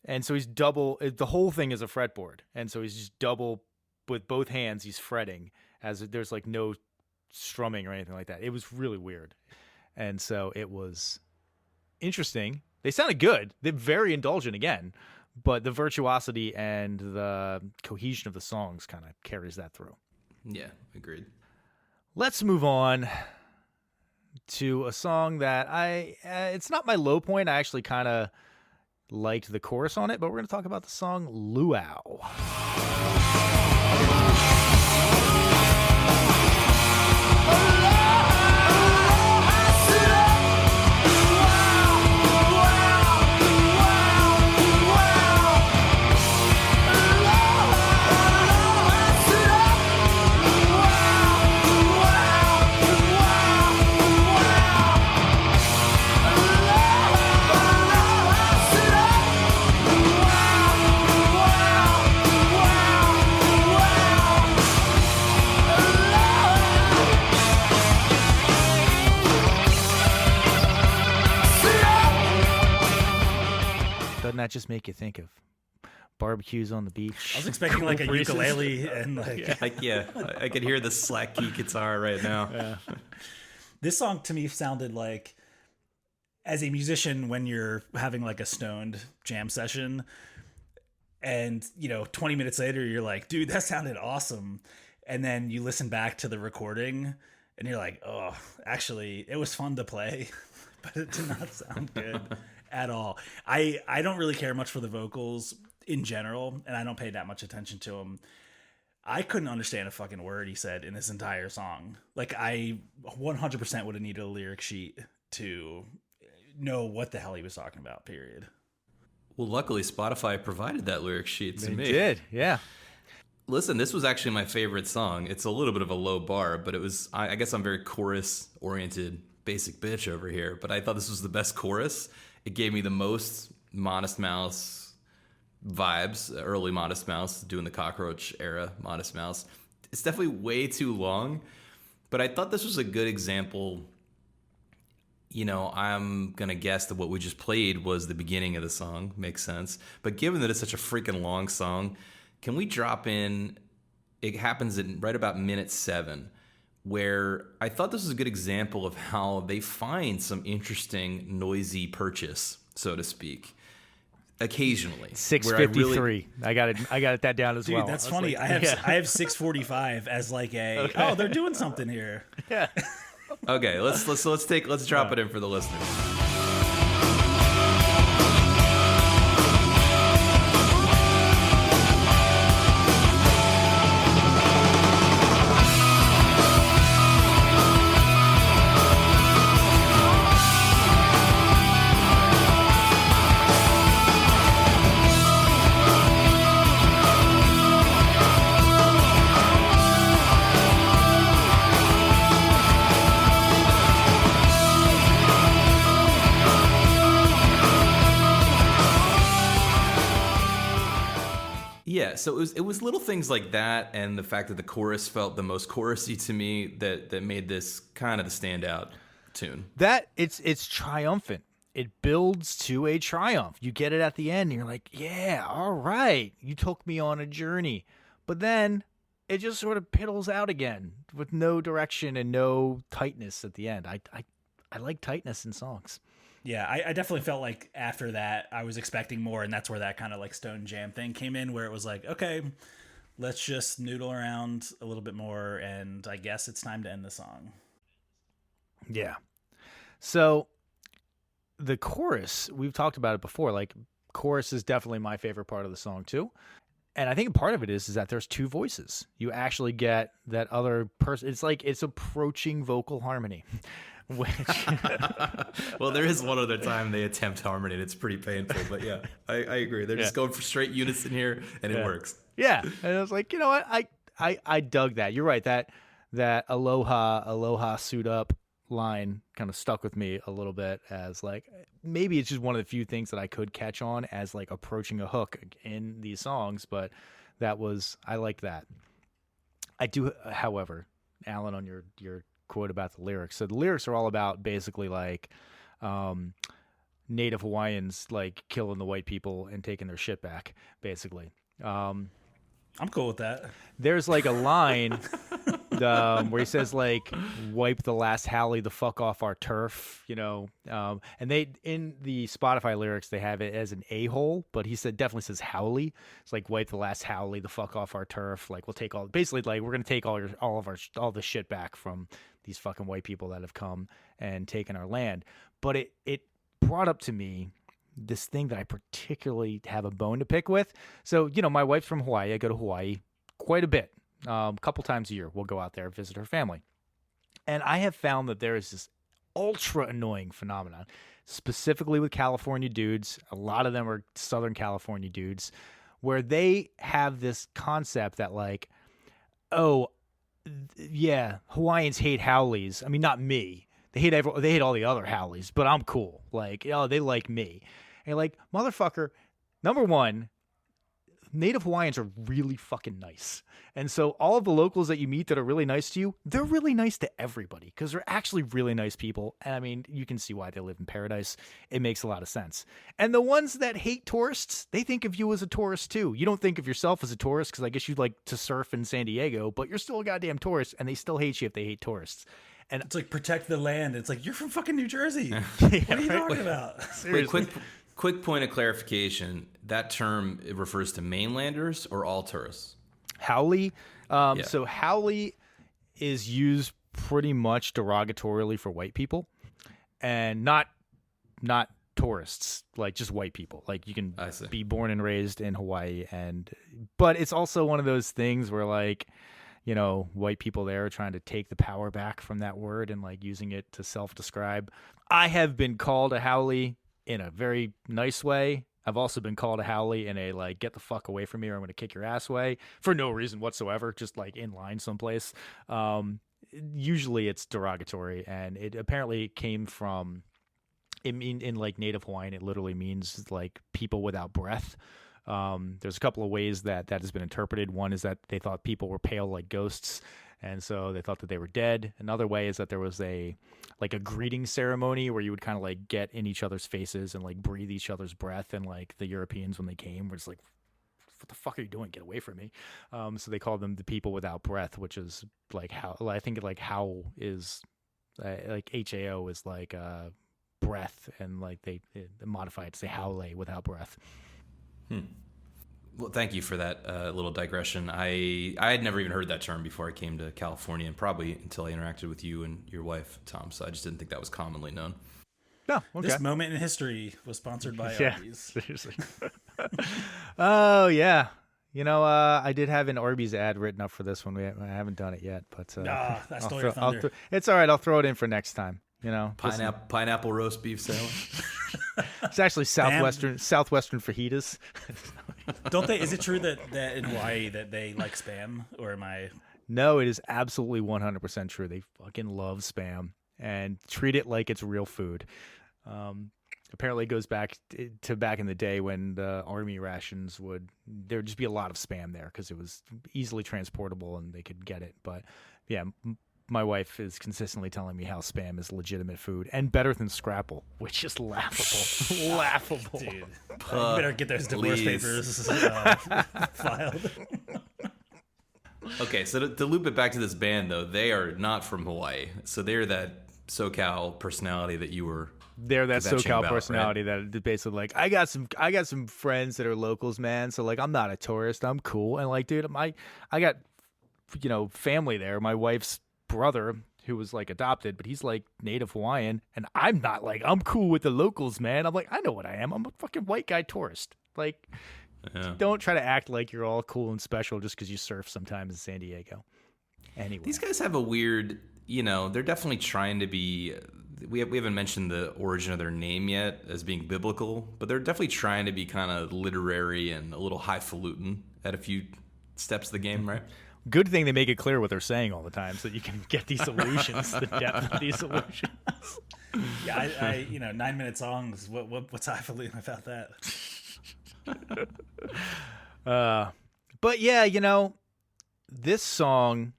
and so he's double. The whole thing is a fretboard, and so he's just double with both hands. He's fretting, as there's like no strumming or anything like that. It was really weird, and so it was interesting. They sounded good. They're very indulgent again, but the virtuosity and the cohesion of the songs kind of carries that through. Yeah, agreed. Let's move on to a song that it's not my low point. I actually kind of liked the chorus on it, but we're going to talk about the song Luau. Doesn't that just make you think of barbecues on the beach? I was expecting like a ukulele and like I could hear the slack key guitar right now. Yeah. This song to me sounded like, as a musician, when you're having like a stoned jam session and 20 minutes later you're like, dude, that sounded awesome, and then you listen back to the recording and you're like, oh, actually it was fun to play but it did not sound good at all. I don't really care much for the vocals in general, and I don't pay that much attention to them. I couldn't understand a fucking word he said in this entire song. Like, I 100% would have needed a lyric sheet to know what the hell he was talking about, period. Well, luckily Spotify provided that lyric sheet to me. They did, yeah. Listen, this was actually my favorite song. It's a little bit of a low bar, but it was, I guess I'm very chorus-oriented, basic bitch over here, but I thought this was the best chorus. It gave me the most Modest Mouse vibes, early Modest Mouse, doing the Cockroach era Modest Mouse. It's definitely way too long, but I thought this was a good example. I'm going to guess that what we just played was the beginning of the song. Makes sense. But given that it's such a freaking long song, can we drop in, it happens at right about minute 7, where I thought this was a good example of how they find some interesting noisy purchase, so to speak, occasionally. 6:53. I got it that down as Dude, well. that's funny. I have 6:45 as like oh, they're doing something here. Yeah. Okay, let's drop it in for the listeners. Yeah, so it was little things like that, and the fact that the chorus felt the most chorusy to me that made this kind of the standout tune. That it's triumphant. It builds to a triumph. You get it at the end, and you're like, yeah, all right. You took me on a journey. But then it just sort of piddles out again with no direction and no tightness at the end. I like tightness in songs. Yeah, I definitely felt like after that I was expecting more, and that's where that kind of like Stone Jam thing came in, where it was like, okay, let's just noodle around a little bit more, and I guess it's time to end the song. Yeah. So the chorus, we've talked about it before, like chorus is definitely my favorite part of the song too. And I think part of it is that there's two voices. You actually get that other person. It's like it's approaching vocal harmony. Which Well, there is one other time they attempt harmony, and it's pretty painful. But yeah, I agree. They're just going for straight unison here, and it works. Yeah, and I was like, you know what, I dug that. You're right, that aloha suit up line kind of stuck with me a little bit as like maybe it's just one of the few things that I could catch on as like approaching a hook in these songs, but I like that. I do, however, Alan, on your quote about the lyrics. So the lyrics are all about basically like Native Hawaiians like killing the white people and taking their shit back, basically. I'm cool with that. There's like a line where he says like, wipe the last Howley the fuck off our turf, you know. And they, in the Spotify lyrics, they have it as an a-hole, but he definitely says Howley. It's like, wipe the last Howley the fuck off our turf. Like, we'll take basically like, we're going to take all the shit back from these fucking white people that have come and taken our land. But it brought up to me this thing that I particularly have a bone to pick with. So, you know, my wife's from Hawaii. I go to Hawaii quite a bit. A couple times a year, we'll go out there and visit her family. And I have found that there is this ultra annoying phenomenon, specifically with California dudes. A lot of them are Southern California dudes, where they have this concept that like, oh, yeah, Hawaiians hate Howleys. I mean, not me. They hate all the other Howleys, but I'm cool. Like, oh, they like me. And like, motherfucker, number one, Native Hawaiians are really fucking nice. And so all of the locals that you meet that are really nice to you, they're really nice to everybody because they're actually really nice people. And I mean, you can see why they live in paradise. It makes a lot of sense. And the ones that hate tourists, they think of you as a tourist too. You don't think of yourself as a tourist because I guess you'd like to surf in San Diego, but you're still a goddamn tourist and they still hate you if they hate tourists. And it's like, protect the land. It's like, you're from fucking New Jersey. What are you talking about? Wait, quick point of clarification. That term, it refers to mainlanders or all tourists? Howley. So Howley is used pretty much derogatorily for white people and not tourists, like just white people. Like you can be born and raised in Hawaii, but it's also one of those things where like, you know, white people there are trying to take the power back from that word and like using it to self-describe. I have been called a Howley in a very nice way. I've also been called a Howley in a like, get the fuck away from me or I'm going to kick your ass way for no reason whatsoever, just like in line someplace. Usually it's derogatory, and it apparently came from, in like Native Hawaiian, it literally means like people without breath. There's a couple of ways that has been interpreted. One is that they thought people were pale like ghosts, and so they thought that they were dead. Another way is that there was a greeting ceremony where you would kind of like get in each other's faces and like breathe each other's breath. And like the Europeans, when they came, were just like, what the fuck are you doing? Get away from me. So they called them the people without breath, which is like how, I think like how is like HAO is like breath, and like they modify it to say howley without breath. Well, thank you for that little digression. I had never even heard that term before I came to California, and probably until I interacted with you and your wife, Tom. So I just didn't think that was commonly known. No, okay. This moment in history was sponsored by Arby's. Seriously. Oh, yeah. You know, I did have an Arby's ad written up for this one. I haven't done it yet, but that stole your thunder. It's all right. I'll throw it in for next time. You know, pineapple roast beef sandwich. It's actually southwestern fajitas. Don't they? Is it true that in Hawaii that they like Spam, or am I? No, it is absolutely 100% true. They fucking love Spam and treat it like it's real food. Apparently, it goes back to back in the day when the army rations there would just be a lot of spam there because it was easily transportable and they could get it. But yeah, my wife is consistently telling me how spam is legitimate food and better than Scrapple, which is laughable. Laughable. Dude, you better get those divorce papers filed. Okay, so to loop it back to this band, though, they are not from Hawaii. So they're that SoCal personality that you were They're that kvetching SoCal about, personality right? that basically like, I got some friends that are locals, man. So like, I'm not a tourist. I'm cool. And like, dude, I got, family there. My wife's brother, who was like adopted, but he's like native Hawaiian. And I'm not like, I'm cool with the locals, man. I'm like, I know what I am. I'm a fucking white guy tourist. Like, don't try to act like you're all cool and special just because you surf sometimes in San Diego. Anyway, These guys have a weird, they're definitely trying to be. We haven't mentioned the origin of their name yet as being biblical, but they're definitely trying to be kind of literary and a little highfalutin at a few steps of the game, right? good thing they make it clear what they're saying all the time so that you can get these illusions, the depth of these illusions. Yeah, I 9-minute songs. What's highfalutin about that? But yeah, this song,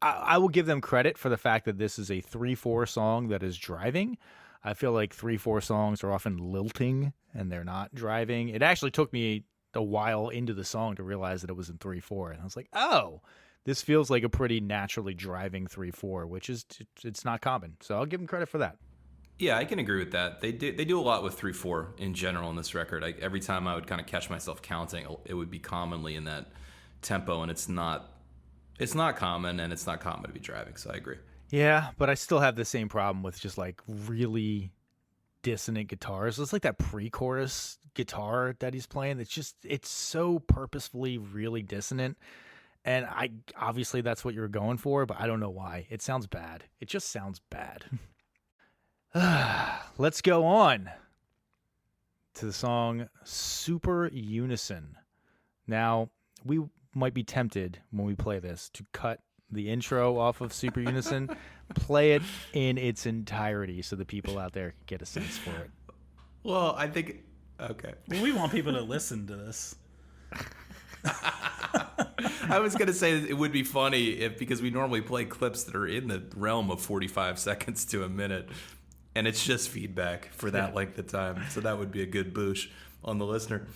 I will give them credit for the fact that this is a 3/4 song that is driving. I feel like 3/4 songs are often lilting and they're not driving. It actually took me a while into the song to realize that it was in 3/4, and I was like, oh, this feels like a pretty naturally driving 3/4, which is it's not common. So I'll give them credit for that. Yeah, I can agree with that. They do a lot with 3/4 in general in this record. Every time I would kind of catch myself counting, it would be commonly in that tempo, and it's not common, and it's not common to be driving. So I agree. Yeah, but I still have the same problem with just like really dissonant guitars. It's like that pre-chorus guitar that he's playing. It's so purposefully really dissonant. And obviously that's what you're going for, but I don't know why. It sounds bad. It just sounds bad. Let's go on to the song Super Unison. Now, we might be tempted when we play this to cut the intro off of Super Unison, play it in its entirety so the people out there can get a sense for it. Well, I think okay. Well, we want people to listen to this. I was going to say it would be funny because we normally play clips that are in the realm of 45 seconds to a minute, and it's just feedback for that length of time. So that would be a good boosh on the listener.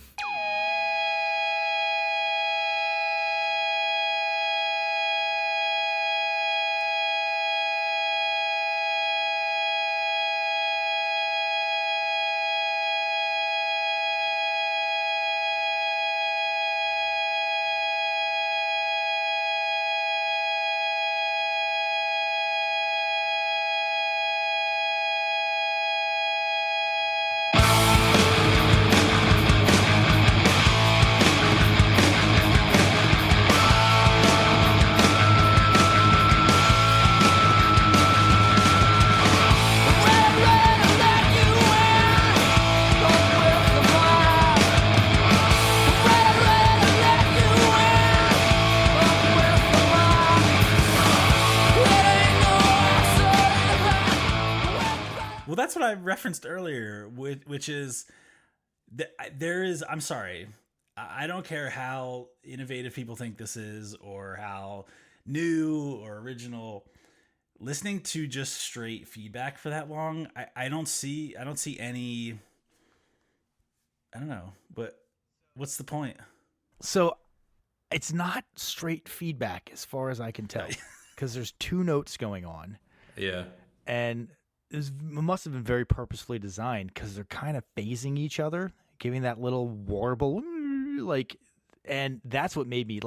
Well, that's what I referenced earlier, which is there is. I'm sorry, I don't care how innovative people think this is or how new or original. Listening to just straight feedback for that long, I don't see any. I don't know, but what's the point? So it's not straight feedback as far as I can tell, because there's two notes going on. Yeah. And it must have been very purposefully designed because they're kind of phasing each other, giving that little warble, and that's what made me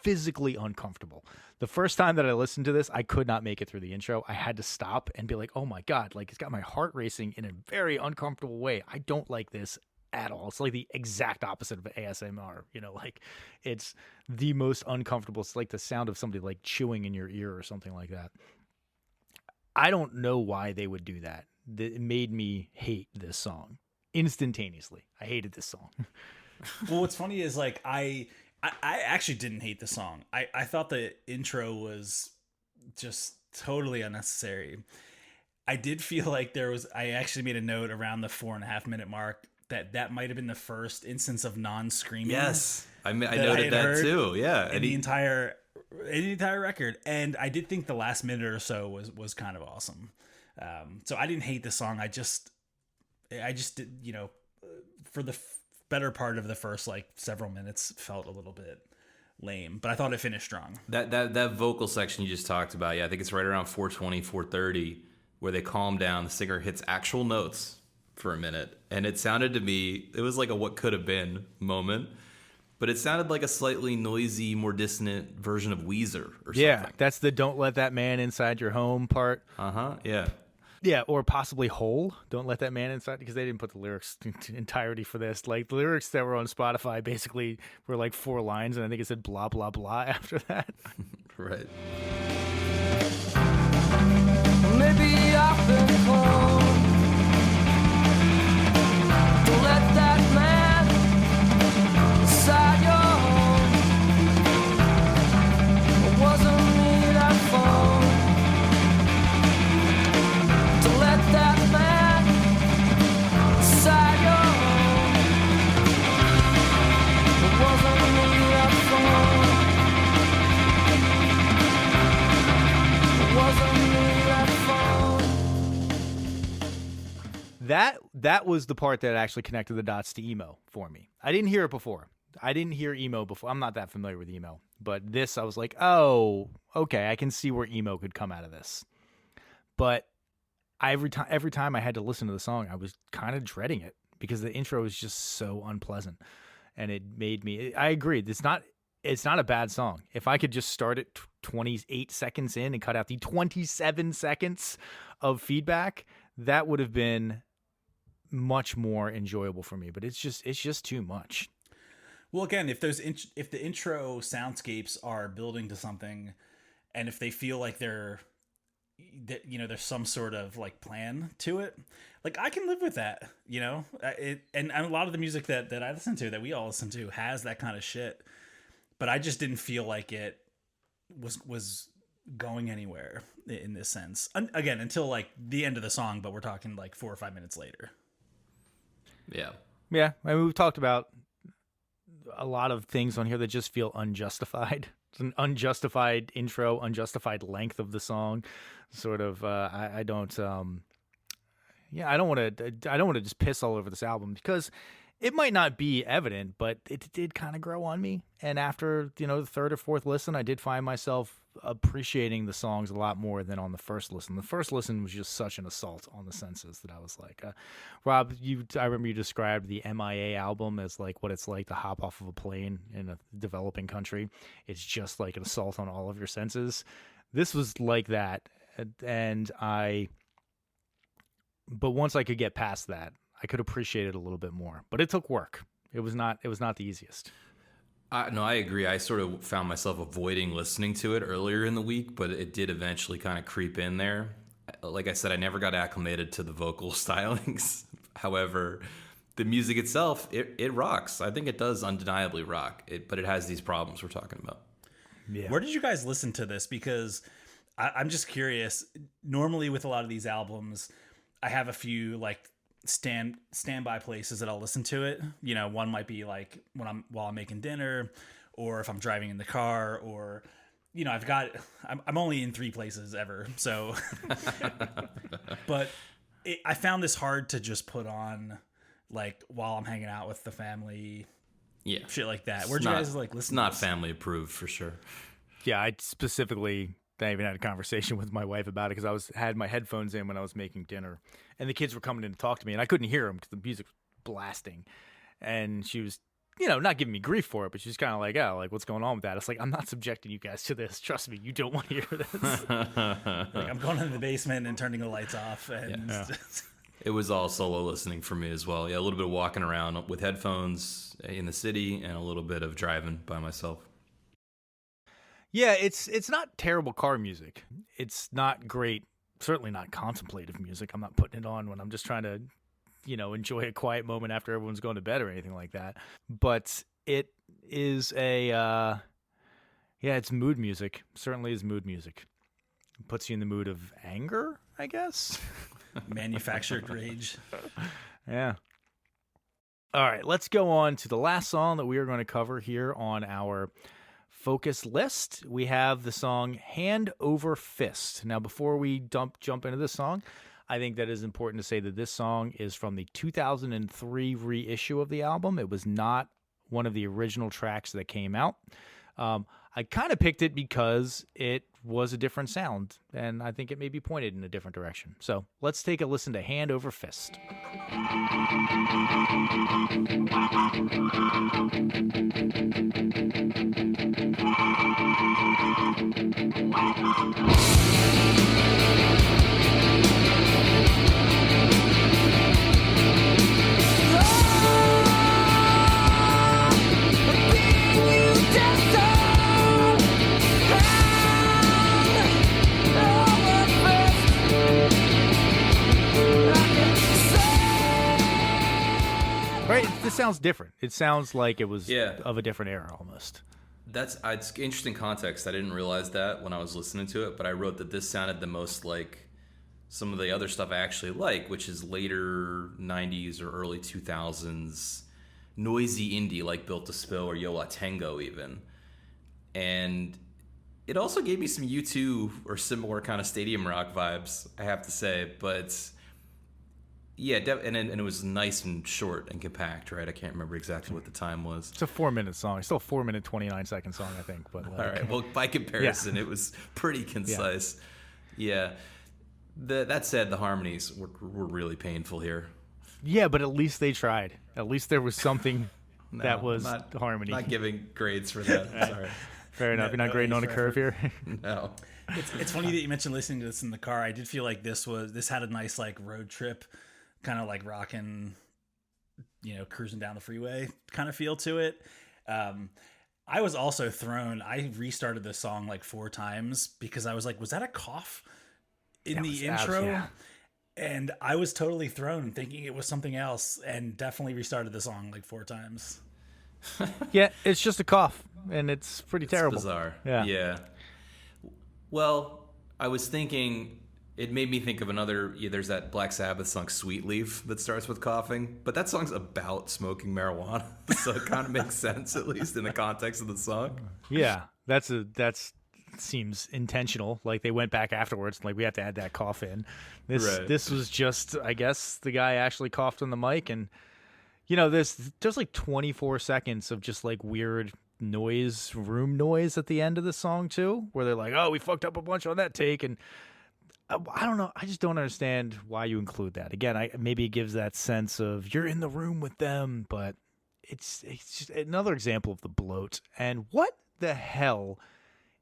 physically uncomfortable. The first time that I listened to this, I could not make it through the intro. I had to stop and be like, oh my God, it's got my heart racing in a very uncomfortable way. I don't like this at all. It's like the exact opposite of ASMR, it's the most uncomfortable. It's like the sound of somebody chewing in your ear or something like that. I don't know why they would do that. It made me hate this song instantaneously. I hated this song. Well, what's funny is I actually didn't hate the song. I thought the intro was just totally unnecessary. I did feel like I actually made a note around the 4.5 minute mark that might have been the first instance of non-screaming. Yes, I noted that too. Yeah, in the entire record, and I did think the last minute or so was kind of awesome. So I didn't hate the song. I just did, for the better part of the first like several minutes felt a little bit lame, but I thought it finished strong. That vocal section you just talked about, yeah, I think it's right around 4:20, 4:30, where they calm down. The singer hits actual notes for a minute, and it sounded to me, it was like a what could have been moment, but it sounded like a slightly noisy, more dissonant version of Weezer or something. Yeah, that's the "Don't Let That Man Inside Your Home" part. Yeah. Yeah, or possibly "Hole." Don't let that man inside, because they didn't put the lyrics entirety for this. Like, the lyrics that were on Spotify basically were like 4 lines, and I think it said blah blah blah after that. Right. Maybe I've been home. Don't let that man inside your home. It wasn't me that phone. Don't let that man inside your home. It wasn't me that phone. It wasn't me that phone. That was the part that actually connected the dots to emo for me. I didn't hear it before. I didn't hear emo before. I'm not that familiar with emo, but this, I was like, oh, okay, I can see where emo could come out of this. But every time I had to listen to the song, I was kind of dreading it because the intro is just so unpleasant, and it made me. I agree. It's not a bad song. If I could just start at 28 seconds in and cut out the 27 seconds of feedback, that would have been much more enjoyable for me. But it's just too much. Well, again, if the intro soundscapes are building to something, and if they feel like there's some sort of like plan to it, like I can live with that, and a lot of the music that I listen to, that we all listen to, has that kind of shit, but I just didn't feel like it was going anywhere in this sense. Again, until like the end of the song, but we're talking like 4 or 5 minutes later. Yeah. I mean, we've talked about a lot of things on here that just feel unjustified. It's an unjustified intro, unjustified length of the song. Sort of, I don't want to just piss all over this album, because it might not be evident, but it did kind of grow on me. And after, the third or fourth listen, I did find myself appreciating the songs a lot more than on the first listen. The first listen was just such an assault on the senses that I was like, Rob, I remember you described the MIA album as like what it's like to hop off of a plane in a developing country. It's just like an assault on all of your senses. This was like that. But once I could get past that, I could appreciate it a little bit more. But it took work. It was not the easiest. No, I agree. I sort of found myself avoiding listening to it earlier in the week, but it did eventually kind of creep in there. Like I said, I never got acclimated to the vocal stylings. However, the music itself, it rocks. I think it does undeniably rock, but it has these problems we're talking about. Yeah. Where did you guys listen to this? Because I'm just curious. Normally with a lot of these albums, I have a few like standby places that I'll listen to it. One might be like while I'm making dinner, or if I'm driving in the car, or I'm only in 3 places ever. So, but I found this hard to just put on like while I'm hanging out with the family. Yeah, shit like that. Where'd you guys like listen? It's not family approved for sure. Yeah, I even had a conversation with my wife about it, because I had my headphones in when I was making dinner, and the kids were coming in to talk to me, and I couldn't hear them because the music was blasting. And she was, not giving me grief for it, but she's kind of like, oh, like, what's going on with that? It's like, I'm not subjecting you guys to this. Trust me, you don't want to hear this. Like, I'm going into the basement and turning the lights off. And yeah. It was all solo listening for me as well. Yeah, a little bit of walking around with headphones in the city, and a little bit of driving by myself. Yeah, it's not terrible car music. It's not great, certainly not contemplative music. I'm not putting it on when I'm just trying to, enjoy a quiet moment after everyone's going to bed or anything like that. But it is it's mood music. Certainly is mood music. It puts you in the mood of anger, I guess. Manufactured rage. Yeah. All right, let's go on to the last song that we are going to cover here on our focus list. We have the song Hand Over Fist. Now, before we jump into this song, I think that it is important to say that this song is from the 2003 reissue of the album. It was not one of the original tracks that came out. I kind of picked it because it was a different sound, and I think it may be pointed in a different direction. So let's take a listen to Hand Over Fist. Right, this sounds different. It sounds like it was of a different era almost. It's interesting context. I didn't realize that when I was listening to it, but I wrote that this sounded the most like some of the other stuff I actually like, which is later 90s or early 2000s noisy indie like Built to Spill or Yo La Tengo even. And it also gave me some U2 or similar kind of stadium rock vibes, I have to say. But yeah, and it was nice and short and compact, right? I can't remember exactly what the time was. It's a 4-minute song. It's still a 4-minute, 29-second song, I think. But all right. Well, by comparison, it was pretty concise. Yeah. That said, the harmonies were really painful here. Yeah, but at least they tried. At least there was something that was harmony. Not giving grades for that. Sorry. Fair enough. You're not grading on a curve here. No. It's funny that you mentioned listening to this in the car. I did feel like this had a nice like road trip, kind of like rocking, cruising down the freeway kind of feel to it. I was also thrown. I restarted this song like 4 times because I was like, was that a cough in the intro? Yeah. And I was totally thrown thinking it was something else, and definitely restarted the song like 4 times. Yeah, it's just a cough, and it's pretty terrible. Bizarre. Yeah. Well, I was thinking, it made me think of another. There's that Black Sabbath song "Sweet Leaf" that starts with coughing, but that song's about smoking marijuana, so it kind of makes sense, at least in the context of the song. Yeah, that's seems intentional. Like they went back afterwards, like we have to add that cough in. This was just, I guess, the guy actually coughed on the mic, and there's like 24 seconds of just like weird room noise at the end of the song too, where they're like, oh, we fucked up a bunch on that take, and I don't know, I just don't understand why you include that. Again, maybe it gives that sense of you're in the room with them, but it's just another example of the bloat. And what the hell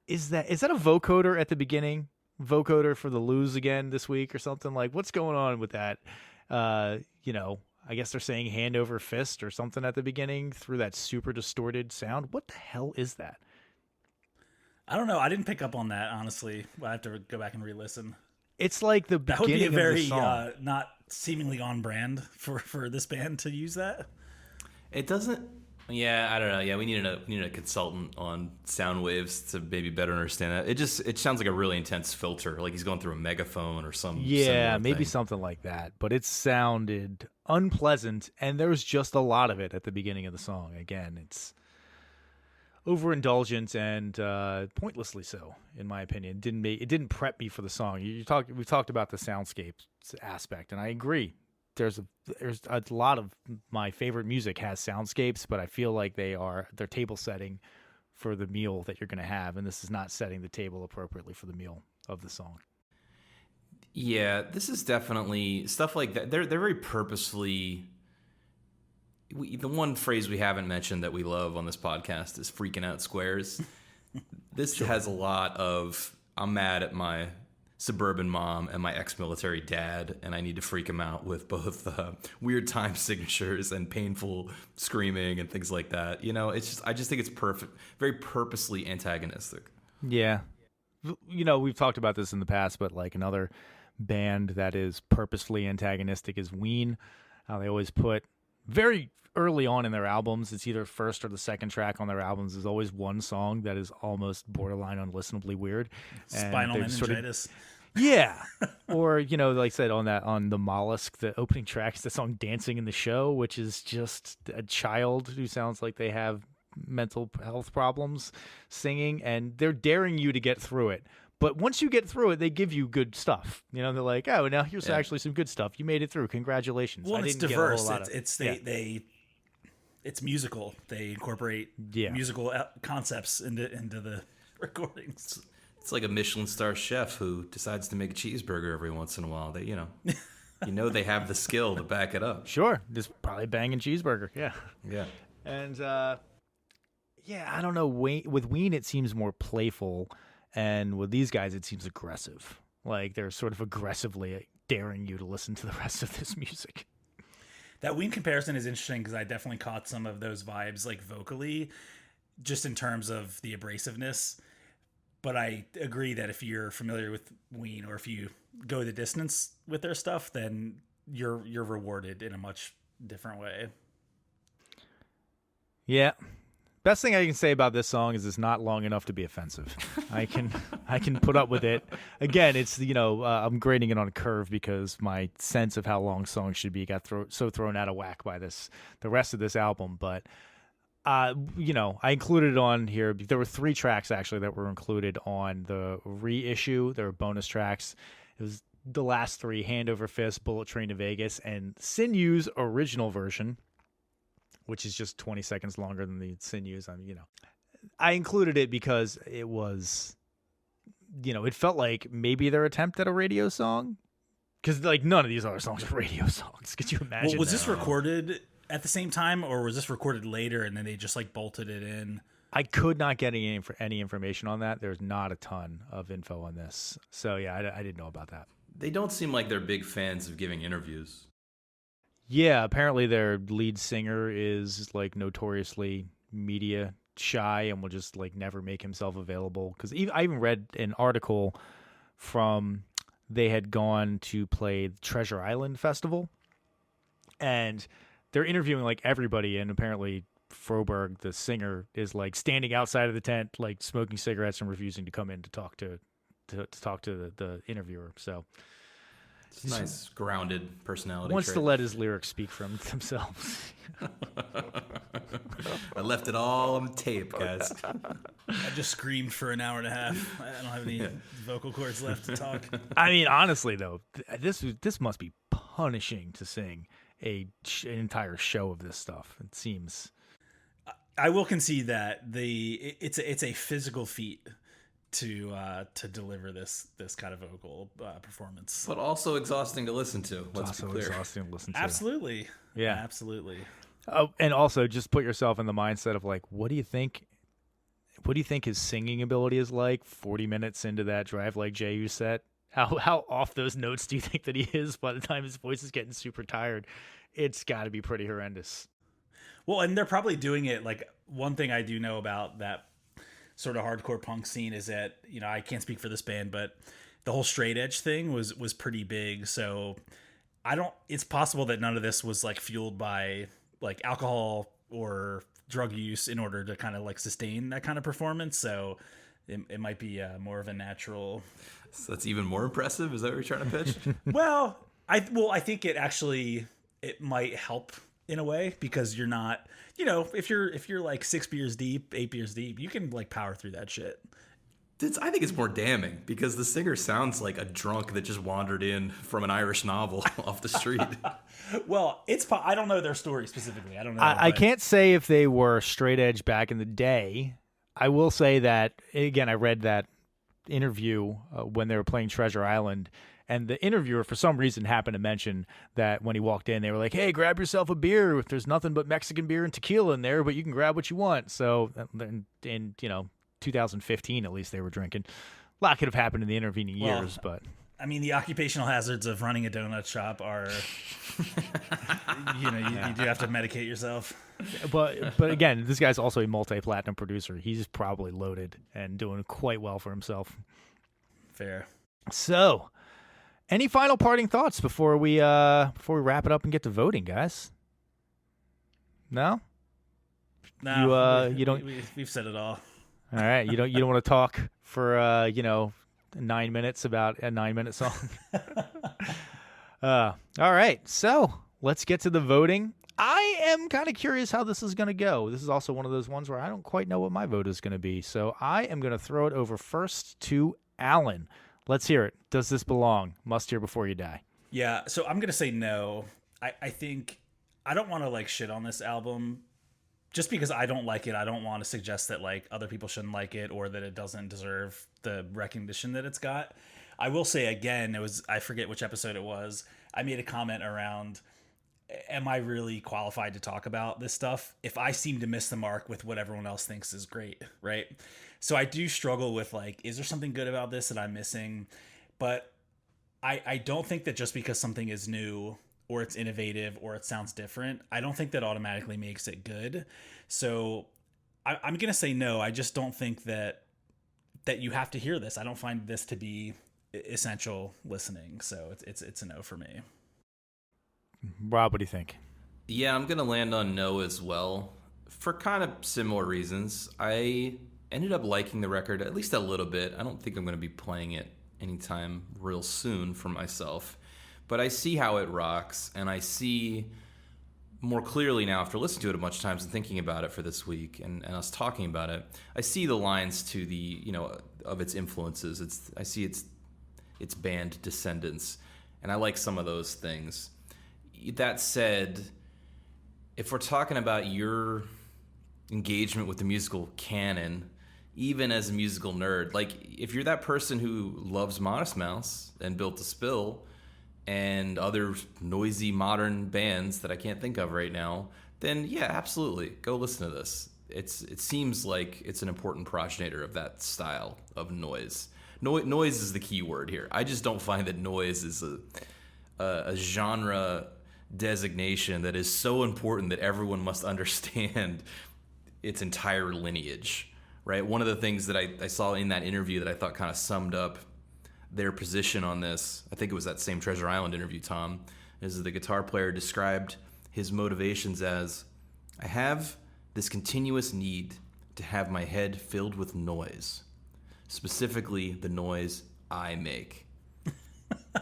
is that? Is that a vocoder at the beginning? Vocoder for the lose again this week or something? Like, what's going on with that? I guess they're saying hand over fist or something at the beginning through that super distorted sound. What the hell is that? I don't know. I didn't pick up on that, honestly. I have to go back and re-listen. It's like the beginning that would be a very of the song. not seemingly on brand for this band to use that. It doesn't. Yeah, I don't know. Yeah, we need a consultant on sound waves to maybe better understand that. It sounds like a really intense filter, like he's going through a megaphone or some. Yeah, maybe thing. something like that. But it sounded unpleasant, and there was just a lot of it at the beginning of the song. Again, it's overindulgent and pointlessly so, in my opinion. It didn't prep me for the song. We talked about the soundscape aspect, and I agree. There's a lot of my favorite music has soundscapes, but I feel like they're table setting for the meal that you're going to have, and this is not setting the table appropriately for the meal of the song. Yeah, this is definitely stuff like that. They're very purposefully. The one phrase we haven't mentioned that we love on this podcast is freaking out squares. This has a lot of, I'm mad at my suburban mom and my ex-military dad, and I need to freak him out with both weird time signatures and painful screaming and things like that. I just think it's perfect, very purposely antagonistic. Yeah. We've talked about this in the past, but like another band that is purposefully antagonistic is Ween. They always put very early on in their albums, it's either first or the second track on their albums is always one song that is almost borderline unlistenably weird. Spinal meningitis. Yeah. Or, like I said on the Mollusk, the opening tracks, the song Dancing in the Show, which is just a child who sounds like they have mental health problems singing, and they're daring you to get through it. But once you get through it, they give you good stuff. They're like, oh, now here's actually some good stuff. You made it through. Congratulations. Well, I it's didn't diverse. Get a whole lot of, It's musical. They incorporate musical concepts into the recordings. It's like a Michelin star chef who decides to make a cheeseburger every once in a while. They, they have the skill to back it up. Sure. Just probably banging cheeseburger. Yeah. Yeah. And, I don't know. With Ween, it seems more playful. And with these guys, it seems aggressive. Like they're sort of aggressively daring you to listen to the rest of this music. That Ween comparison is interesting because I definitely caught some of those vibes, like vocally, just in terms of the abrasiveness. But I agree that if you're familiar with Ween, or if you go the distance with their stuff, then you're rewarded in a much different way. Yeah. Best thing I can say about this song is it's not long enough to be offensive. I can put up with it. Again, it's I'm grading it on a curve because my sense of how long songs should be got thrown out of whack by the rest of this album. But I included it on here. There were 3 tracks actually that were included on the reissue. There were bonus tracks. It was the last 3: Hand Over Fist, Bullet Train to Vegas, and Sinew's original version, which is just 20 seconds longer than the Sinews. I included it because it was, it felt like maybe their attempt at a radio song. Because, none of these other songs are radio songs. Could you imagine? Well, was this recorded at the same time, or was this recorded later and then they just, bolted it in? I could not get any information on that. There's not a ton of info on this. So, yeah, I didn't know about that. They don't seem like they're big fans of giving interviews. Yeah, apparently their lead singer is notoriously media shy and will just never make himself available. Because I even read an article from they had gone to play the Treasure Island Festival, and they're interviewing everybody, and apparently Froberg, the singer, is standing outside of the tent, smoking cigarettes and refusing to come in to talk to the interviewer. So. It's nice, grounded personality. Wants trait. to let his lyrics speak for themselves. I left it all on tape, guys. I just screamed for an hour and a half. I don't have any vocal cords left to talk. I mean, honestly, though, this must be punishing to sing an entire show of this stuff. It seems. I will concede that it's a physical feat to deliver this kind of vocal performance, but also exhausting to listen to. Let's be clear. Exhausting to listen to. Absolutely, yeah, absolutely. Oh, and also just put yourself in the mindset of what do you think? What do you think his singing ability is like 40 minutes into that Drive Like Jehu set? How off those notes do you think that he is by the time his voice is getting super tired? It's got to be pretty horrendous. Well, and they're probably doing it one thing I do know about that sort of hardcore punk scene is that, I can't speak for this band, but the whole straight edge thing was pretty big. So it's possible that none of this was fueled by alcohol or drug use in order to kind of sustain that kind of performance. So it might be more of a natural. So that's even more impressive. Is that what you're trying to pitch? Well, I think it might help in a way, because you're not, if you're 6 beers deep, 8 beers deep, you can power through that shit. I think it's more damning because the singer sounds like a drunk that just wandered in from an Irish novel off the street. Well, I don't know their story specifically. I don't know. I can't say if they were straight edge back in the day. I will say that, again, I read that interview when they were playing Treasure Island, and the interviewer, for some reason, happened to mention that when he walked in, they were like, hey, grab yourself a beer. There's nothing but Mexican beer and tequila in there, but you can grab what you want. So in 2015, at least, they were drinking. A lot could have happened in the intervening years, but... I mean, the occupational hazards of running a donut shop are, you do have to medicate yourself. But again, this guy's also a multi-platinum producer. He's probably loaded and doing quite well for himself. Fair. So, any final parting thoughts before we wrap it up and get to voting, guys? No? No, you don't. We've said it all. All right, you don't want to talk for 9 minutes about a 9-minute song. All right, so let's get to the voting. I am kind of curious how this is going to go. This is also one of those ones where I don't quite know what my vote is going to be. So I am going to throw it over first to Alan. Let's hear it. Does this belong? Must hear before you die. Yeah, so I'm gonna say no. I think I don't want to like shit on this album just because I don't like it. I don't want to suggest that like other people shouldn't like it or that it doesn't deserve the recognition that it's got. I will say again, I forget which episode it was. I made a comment around, am I really qualified to talk about this stuff if I seem to miss the mark with what everyone else thinks is great, right? So I do struggle with like, is there something good about this that I'm missing? But I don't think that just because something is new or it's innovative or it sounds different, I don't think that automatically makes it good. So I'm going to say no. I just don't think that you have to hear this. I don't find this to be essential listening. So it's a no for me. Rob, what do you think? Yeah, I'm going to land on no as well for kind of similar reasons. I ended up liking the record at least a little bit. I don't think I'm going to be playing it anytime real soon for myself, but I see how it rocks, and I see more clearly now after listening to it a bunch of times and thinking about it for this week and us talking about it. I see the lines to the of its influences. I see its band descendants, and I like some of those things. That said, if we're talking about your engagement with the musical canon, even as a musical nerd, like if you're that person who loves Modest Mouse and Built to Spill and other noisy modern bands that I can't think of right now, then yeah, absolutely, go listen to this. It seems like it's an important progenitor of that style of noise. Noise is the key word here. I just don't find that noise is a genre designation that is so important that everyone must understand its entire lineage. Right, one of the things that I saw in that interview that I thought kind of summed up their position on this, I think it was that same Treasure Island interview, Tom, is that the guitar player described his motivations as, I have this continuous need to have my head filled with noise, specifically the noise I make.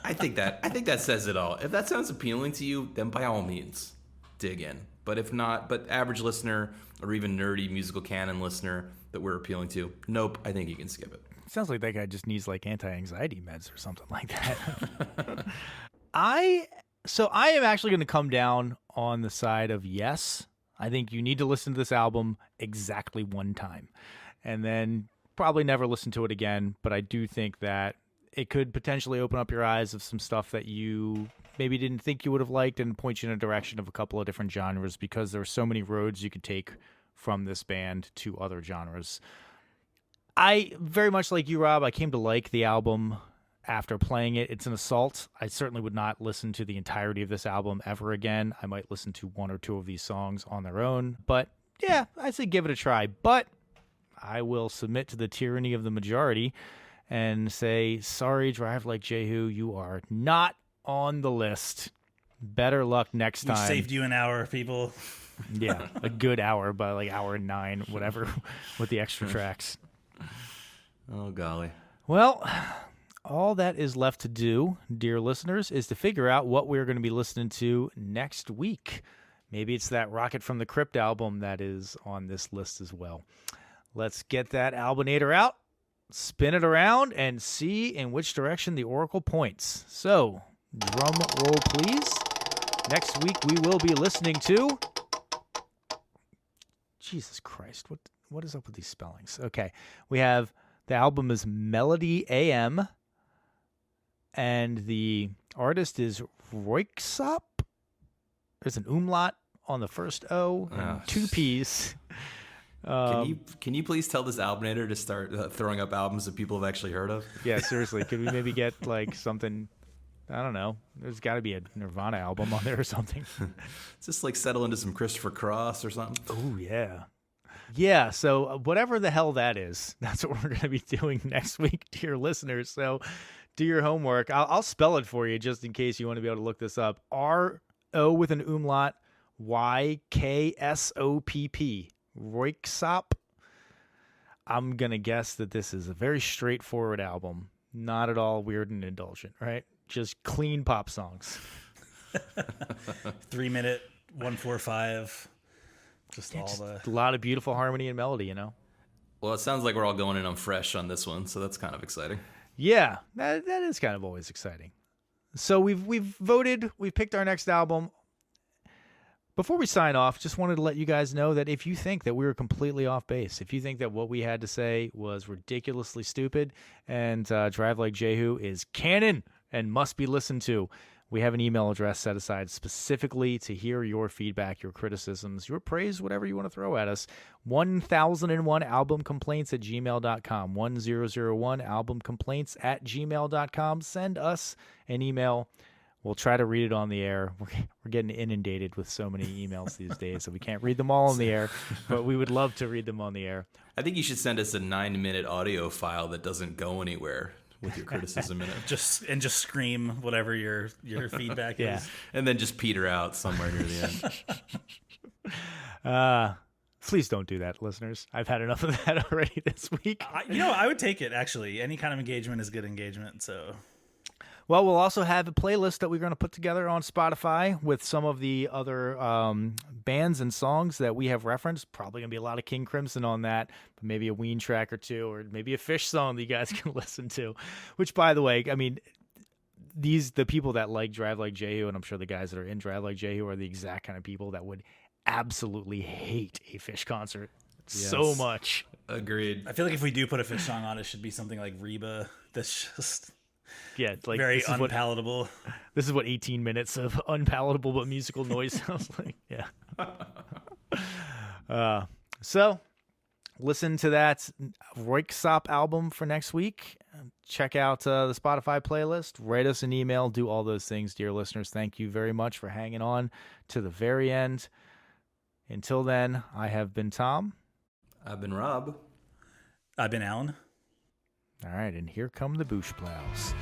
I think that says it all. If that sounds appealing to you, then by all means, dig in. But if not, but average listener or even nerdy musical canon listener that we're appealing to, nope, I think you can skip it. Sounds like that guy just needs like anti-anxiety meds or something like that. I am actually going to come down on the side of yes. I think you need to listen to this album exactly one time and then probably never listen to it again. But I do think that it could potentially open up your eyes of some stuff that you maybe didn't think you would have liked and point you in a direction of a couple of different genres, because there are so many roads you could take from this band to other genres. I very much like you, Rob. I came to like the album after playing it. It's an assault. I certainly would not listen to the entirety of this album ever again. I might listen to one or two of these songs on their own, but yeah, I say give it a try. But I will submit to the tyranny of the majority and say, sorry, Drive Like Jehu, you are not on the list. Better luck next time. We saved you an hour, people. Yeah, a good hour, by like hour 9, whatever, with the extra tracks. Oh, golly. Well, all that is left to do, dear listeners, is to figure out what we're going to be listening to next week. Maybe it's that Rocket from the Crypt album that is on this list as well. Let's get that Albinator out, spin it around, and see in which direction the Oracle points. So, drum roll, please. Next week, we will be listening to... Jesus Christ, what is up with these spellings? Okay, we have... The album is Melody AM, and the artist is Roiksop. There's an umlaut on the first O and 2 P's. Can you please tell this Albinator to start throwing up albums that people have actually heard of? Yeah, seriously. Could we maybe get like something? I don't know. There's got to be a Nirvana album on there or something. Just like settle into some Christopher Cross or something. Oh yeah. Yeah, so whatever the hell that is, that's what we're going to be doing next week, dear listeners. So do your homework. I'll spell it for you just in case you want to be able to look this up. R-O with an umlaut, Y-K-S-O-P-P. Roiksop. I'm going to guess that this is a very straightforward album. Not at all weird and indulgent, right? Just clean pop songs. 3 minute 145. Just all Just the a lot of beautiful harmony and melody, you know? Well, it sounds like we're all going in on fresh on this one, so that's kind of exciting. Yeah, that is kind of always exciting. So we've voted, we've picked our next album. Before we sign off, just wanted to let you guys know that if you think that we were completely off base, if you think that what we had to say was ridiculously stupid and Drive Like Jehu is canon and must be listened to, we have an email address set aside specifically to hear your feedback, your criticisms, your praise, whatever you want to throw at us. 1001albumcomplaints@gmail.com. 1001albumcomplaints@gmail.com. Send us an email. We'll try to read it on the air. We're getting inundated with so many emails these days, so we can't read them all on the air, but we would love to read them on the air. I think you should send us a 9-minute audio file that doesn't go anywhere with your criticism in it. just scream whatever your feedback Yeah. is. And then just peter out somewhere near the end. Please don't do that, listeners. I've had enough of that already this week. I would take it, actually. Any kind of engagement is good engagement, so... Well, we'll also have a playlist that we're going to put together on Spotify with some of the other bands and songs that we have referenced. Probably going to be a lot of King Crimson on that, but maybe a Ween track or two, or maybe a Fish song that you guys can listen to. Which, by the way, I mean, the people that like Drive Like Jehu, and I'm sure the guys that are in Drive Like Jehu are the exact kind of people that would absolutely hate a Fish concert so Yes. much. Agreed. I feel like if we do put a Fish song on, it should be something like Reba that's just Yeah, it's like very this is what- unpalatable. This is what 18 minutes of unpalatable but musical noise sounds like. Yeah. So listen to that Roiksop album for next week. Check out the Spotify playlist. Write us an email. Do all those things, dear listeners. Thank you very much for hanging on to the very end. Until then, I have been Tom. I've been Rob. I've been Alan. All right, and here come the Boosh Plows.